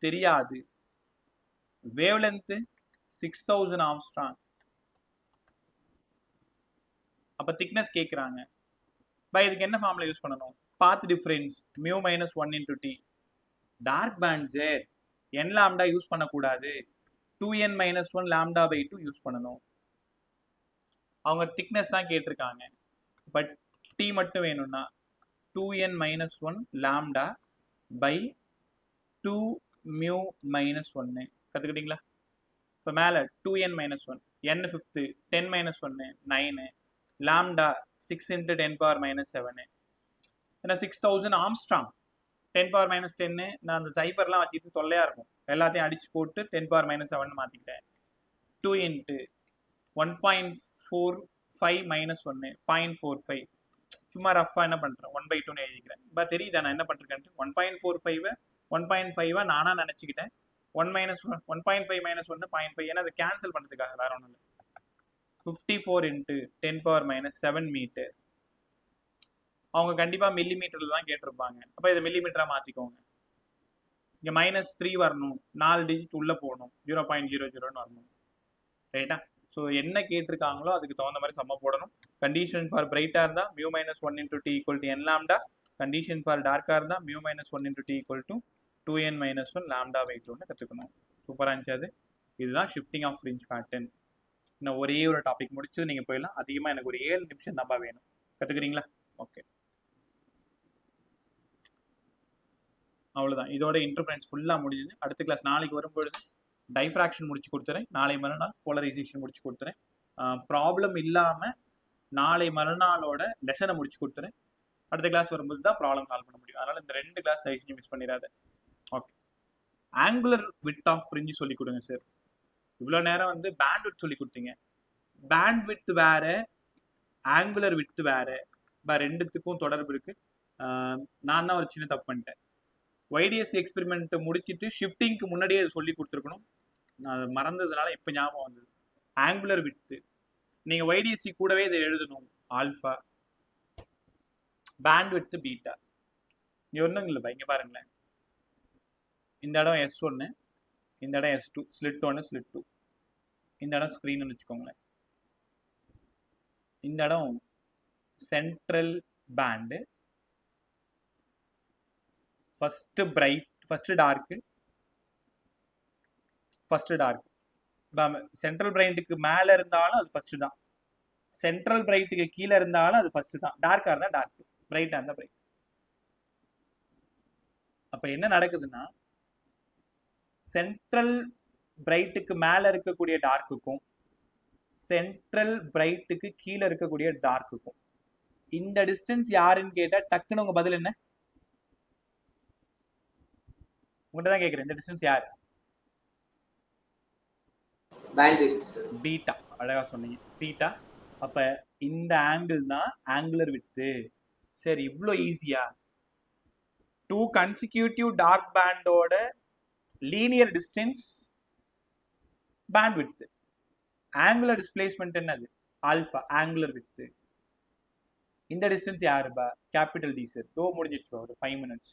தெரியாது. Wavelength 6000 angstrom. அப்ப திக்னஸ் கேக்குறாங்க. பை இதுக்கு என்ன ஃபார்முலா யூஸ் பண்ணணும்? Path difference mu minus 1 into t. Dark bands n lambda use பண்ணக்கூடாது. 2n minus 1 lambda by 2 use பண்ணணும். அவங்க திக்னஸ் தான் கேட்டிருக்காங்க. பட் t மட்டும் வேணும்னா 2n minus 1 lambda by 2 mu minus 1. கத்துக்கிட்டீங்களா? இப்போ மேலே 2n minus 1, n 5th, 10 minus 1, 9, lambda 6 into 10⁻⁷. ஏன்னா 6000 ஆம்ஸ்ட்ராங். 10⁻⁻10 நான் அந்த சைபர்லாம் வச்சுட்டு தொல்லையா இருக்கும். எல்லாத்தையும் அடிச்சு போட்டு 10⁻⁷ மாற்றிக்கிட்டேன். 2 into 1.45 minus 1, 0.45. சும்மா ரஃபாக என்ன பண்ணுறேன்? 1/2 எழுதிக்கிறேன். இப்போ தெரியுதா நான் என்ன பண்ணிருக்கேன்? 1.45 1.5 நானா நினச்சிக்கிட்டேன். 1 minus 1, 1.5 minus 1, 0.5. ஏன்னா அதை கேன்சல் பண்ணுறதுக்காக வேற ஒன்றும் இல்லை. 54 into 10⁻⁷ மீட்டர். அவங்க கண்டிப்பாக மில்லிமீட்டரில் தான் கேட்டிருப்பாங்க. அப்போ இதை மில்லிமீட்டராக மாற்றிக்கோங்க. இங்கே -3 வரணும். 4 டிஜிட் உள்ளே போகணும். 0.00 வரணும். ரைட்டா? ஸோ என்ன கேட்டிருக்காங்களோ அதுக்கு தகுந்த மாதிரி சம்ம போடணும். கண்டிஷன் ஃபார் பிரைட்டாக இருந்தால் mu minus 1 into t equal to n lambda. Condition for டார்க்காக இருந்தால் mu minus 1 into t equal to 2n minus 1 lambda by 2 கற்றுக்கணும். சூப்பராக இருந்துச்சு அது. இதுதான் ஷிஃப்டிங் ஆஃப் ஃப்ரிஞ்ச் பேட்டர்ன். இன்னும் ஒரே ஒரு டாபிக் முடிச்சு நீங்கள் போயிடலாம். அதிகமாக எனக்கு ஒரு 7 நிமிஷம் தான்ப்பா வேணும். கற்றுக்குறீங்களா? ஓகே, அவ்வளோதான். இதோட இன்டர்ஃபரன்ஸ் ஃபுல்லாக முடிஞ்சது. அடுத்த கிளாஸ் நாளைக்கு வரும்பொழுது டைஃப்ராக்ஷன் முடிச்சு கொடுத்துறேன். நாளை மறுநாள் போலரைசேஷன் முடிச்சு கொடுத்துறேன். ப்ராப்ளம் இல்லாமல் நாளை மறுநாளோட லெசனை முடிச்சு கொடுத்துறேன். அடுத்த கிளாஸ் வரும்போது தான் ப்ராப்ளம் சால்வ் பண்ண முடியும். அதனால் இந்த 2 கிளாஸ் தயவுசெஞ்சு மிஸ் பண்ணிடாத. Okay, angular width of fringe சொல்லி கொடுங்க சார். இவ்வளோ நேரம் வந்து பேண்ட் வித் சொல்லி கொடுத்தீங்க. பேண்ட் வித் வேற, ஆங்குலர் வித் வேற. ரெண்டுத்துக்கும் தொடர்பு இருக்கு. நான் தான் ஒரு சின்ன தப்பு பண்ணிட்டேன். YDS எக்ஸ்பெரிமெண்ட் முடிச்சுட்டு ஷிஃப்டிங்க்கு முன்னாடியே அதை சொல்லி கொடுத்துருக்கணும். நான் மறந்ததுனால இப்போ ஞாபகம் வந்தது. ஆங்குலர் வித்து நீங்கள் YDSC கூடவே இதை எழுதணும். Alpha, band with, beta. இங்கே ஒன்றும் இல்லைப்பா, இங்கே பாருங்களேன். இந்த இடம் S1, இந்த இடம் S2, ஸ்லிட் 1, ஸ்லிட் 2. இந்த இடம் ஸ்க்ரீன்னு வச்சுக்கோங்களேன். இந்த இடம் central band. First bright, first dark, first dark. Central பிரைட்டுக்கு மேலே இருந்தாலும் அது ஃபர்ஸ்ட் தான். சென்ட்ரல் பிரைட்டுக்கு கீழே இருந்தாலும் அது ஃபர்ஸ்ட் தான். டார்க்காக இருந்தால் டார்க், பிரைட்டாக இருந்தால் பிரைட். அப்போ என்ன நடக்குதுன்னா, சென்ட்ரல் பிரைட்டுக்கு மேலே இருக்கக்கூடிய டார்க்குக்கும் சென்ட்ரல் பிரைட்டுக்கு கீழே இருக்கக்கூடிய டார்க்குக்கும் இந்த டிஸ்டன்ஸ் யாருன்னு கேட்டால் டக்குன்னு உங்க பதில் என்ன? உங்கள்கிட்ட தான் கேட்குறேன். இந்த டிஸ்டன்ஸ் யாரு? பீட்டா. அழகா சொன்னீங்க, பீட்டா. அப்ப இந்த ஆங்கிள் தான் ஆங்குலர் வித்து. சரி, இவ்வளோ ஈஸியா? 2 கன்சிக்யூட்டிவ் டார்க் பேண்டோட linear distance band width. Angular displacement என்னது? Alpha, angular width. இந்த டிஸ்டன்ஸ் யாருப்பா? Capital D sir. தோ முடிஞ்சிச்சு ஒரு 5 minutes.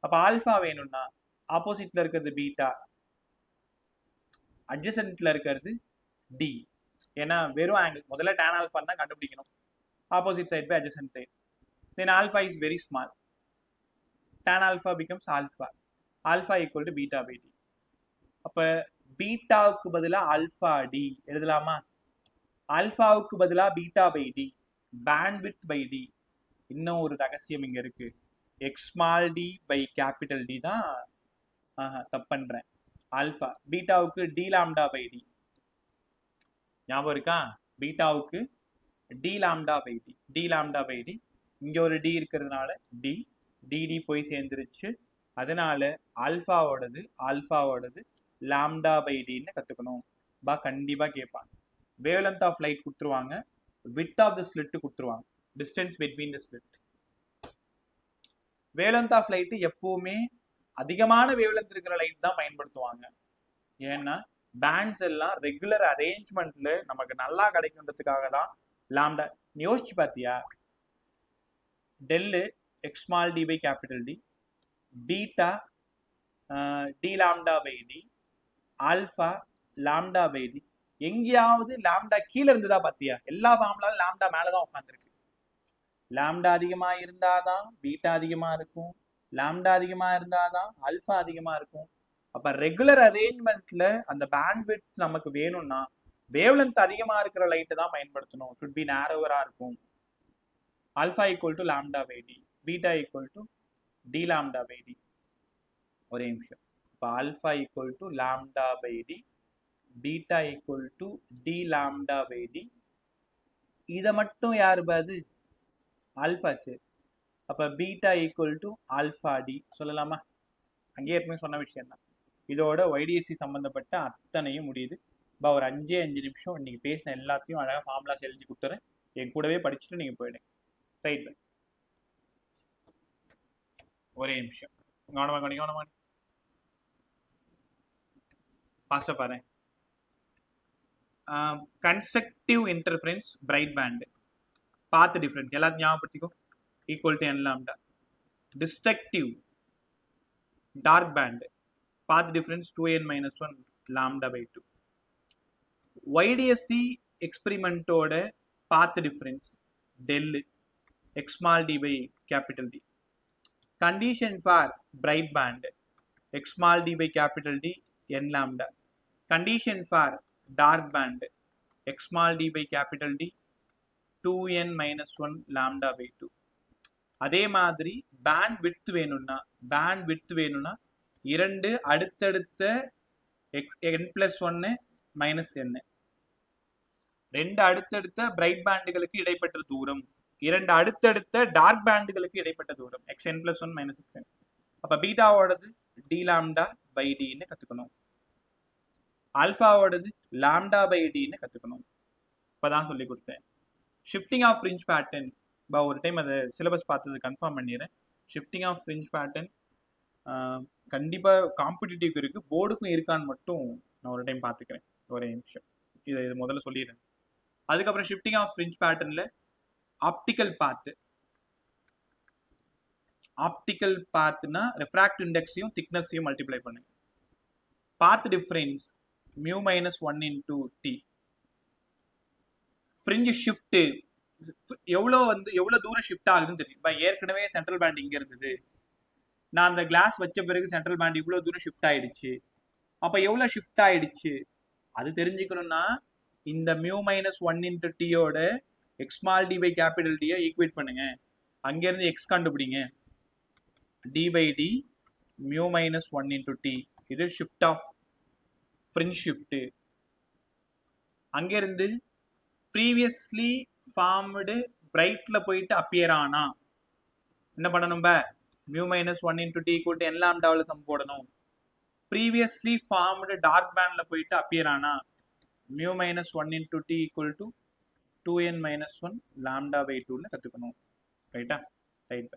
அப்ப ஆல்ஃபா வேணும்னா ஆப்போசிட்ல இருக்கிறது பீட்டா, அட்ஜசன்ட்ல இருக்கிறது டி. ஏன்னா வெறும் ஆங்கிள் முதல்ல tan ஆல்ஃபா தான் கண்டுபிடிக்கணும். Opposite side by adjacent side. Then alpha is very small. tan alpha becomes alpha. Alpha equal to beta by D. அப்ப பீட்டாவுக்கு பதிலாக ஆல்ஃபா டி எழுதலாமா? ஆல்ஃபாவுக்கு பதிலாக beta by D, bandwidth by D. இன்னும் ஒரு ரகசியம் இங்க இருக்கு. X small d by capital D தான். தப்பு பண்றேன். ஆல்ஃபா, பீட்டாவுக்கு டி லாம்டா பை டி. ஞாபகம் இருக்கா? பீட்டாவுக்கு D lambda by d, D lambda by d, இங்க ஒரு டி இருக்கிறதுனால டி, டிடி போய் சேர்ந்துருச்சு. அதனால ஆல்ஃபாவோடது லாம்டா பை டின்னு கத்துக்கணும். கண்டிப்பா கேட்பாங்க. வேவ் லென்த் ஆஃப் லைட் கொடுத்துருவாங்க, விட்த் ஆஃப் த ஸ்லிட் கொடுத்துருவாங்க, distance between the slit. Wavelength of light எப்பவுமே அதிகமான வேவ் லென்த் இருக்கிற லைட் தான் பயன்படுத்துவாங்க. ஏன்னா பேண்ட்ஸ் எல்லாம் ரெகுலர் அரேஞ்ச்மெண்ட்ல நமக்கு நல்லா கிடைக்குன்றதுக்காக தான் லாம்டா. நீ யோசிச்சு பாத்தியா? Tell x small d by capital d, beta d lambda by d, alpha lambda by d. எங்கேயாவது லாம்டா கீழே இருந்துதா பாத்தியா? எல்லா ஃபார்முலாலும் லாம்டா மேலதான் உட்காந்துருக்கு. லாம்டா அதிகமா இருந்தாதான் பீட்டா அதிகமா இருக்கும், லாம்டா அதிகமா இருந்தாதான் ஆல்ஃபா அதிகமா இருக்கும். அப்ப ரெகுலர் அரேஞ்ச்மெண்ட்ல அந்த பேண்ட் விட்த் நமக்கு வேணும்னா வேவ் லென்த் அதிகமா இருக்கிற லைட் தான் பயன்படுத்தணும். should be narrower இருக்கும். Alpha equal to lambda by d, beta equal to D lambda by d. ஒரே நிமிஷம். இப்போ alpha equal to lambda by d, beta equal to D lambda by d. இதை மட்டும் யாரு பாது? Alpha sir. அப்ப beta equal to alpha D சொல்லலாமா? அங்கேயே ஏற்கனவே சொன்ன விஷயம் தான். இதோட ஒய்டிஎஸ்சி சம்பந்தப்பட்ட அத்தனையும் முடியுது. ஒரு 5 நிமிஷம் இன்னைக்கு பேசின எல்லாத்தையும் அழகாக ஃபார்முலாஸ் எழுதி கொடுத்துறேன். என் கூடவே படிச்சுட்டு நீங்க போயிடுங்க. ரைட். ஒரே நிமிஷம் கவனமா ஃபாஸ்டா பாரு. Constructive interference bright band, path difference எல்லாத்தையும் ஞாபகப்படுத்திக்கோ. Equal to n lambda. Destructive dark band, path difference 2n minus 1 lambda by 2. YDSC experiment-ஓட path difference del x small d by capital D. Condition for bright band x small d by capital D n lambda. Condition for dark band x small d by capital D 2n minus 1 lambda by 2. அதே மாதிரி பேண்ட் விட்த் வேணும்னா இரண்டு அடுத்தடுத்த n+1 மைனஸ் n, ரெண்டு அடுத்தடுத்த பிரைட் பேண்டுகளுக்கு இடைப்பட்ட தூரம், இரண்டு அடுத்தடுத்த டார்க் பேண்டுகளுக்கு இடைப்பட்ட தூரம் xn+1 மைனஸ் xn. அப்ப பீட்டாவோடது டி லாம்டா பை டின்னு கத்துக்கணும், ஆல்ஃபாவோடது லாம்டா பை டின்னு கத்துக்கணும். இப்பதான் சொல்லி கொடுத்தேன். ஷிஃப்டிங் ஆஃப் ஃப்ரிஞ்ச் பேட்டர்ன் ஒரு டைம் அதை சிலபஸ் பார்த்தது கன்ஃபார்ம் பண்ணிடுறேன். ஷிஃப்டிங் ஆஃப் ஃப்ரிஞ்ச் பேட்டர்ன் கண்டிப்பாக காம்படிட்டிவ் இருக்கு, போர்டுக்கும் இருக்கான்னு மட்டும் நான் ஒரு டைம் பார்த்துக்கிறேன். ஒரே நிமிஷம் இது முதல்ல சொல்லிடுறேன். அதுக்கப்புறம் ஷிஃப்டிங் ஆஃப் ஃப்ரிஞ்ச் பேட்டர்னில் ஆப்டிக்கல் பாத்துனா ரெஃப்ராக்ட் இண்டெக்ஸையும் திக்னஸையும் மல்டிப்ளை பண்ணுங்க. Path difference μ-1 into t. Fringe shift எவ்வளோ தூரம் ஷிஃப்ட் ஆகுதுன்னு தெரியும். ஏற்கனவே சென்ட்ரல் பேண்ட் இங்கே இருந்தது, நான் அந்த கிளாஸ் வச்ச பிறகு சென்ட்ரல் பேண்ட் இவ்வளோ தூரம் ஷிஃப்ட் ஆயிடுச்சு. அப்போ எவ்வளோ ஷிஃப்ட் ஆயிடுச்சு அது தெரிஞ்சுக்கணும்னா இந்த μ-1 இன்டூ டியோட x small d by capital டியை ஈக்குவேட் பண்ணுங்க. அங்கேருந்து எக்ஸ் கண்டுபிடிங்க. D by d μ-1 into t, இது ஷிஃப்ட் ஆஃப் ஃப்ரிஞ்ச் ஷிஃப்ட். அங்கேருந்து ப்ரீவியஸ்லி ஃபார்ம்டு பிரைட்ல போயிட்டு அப்பியர் ஆனா என்ன பண்ணணும்? μ-1 into t equal to n லாம்டாவில் சம் போடணும். ப்ரீவியஸ்லி ஃபார்ம்டு டார்க் பேண்ட்ல போயிட்டு அப்பியர் ஆனா μ-1 into t equal to 2n - 1 லாம்டா பை 2ன்னு கற்றுக்கணும். ரைட்டா? ரைட்.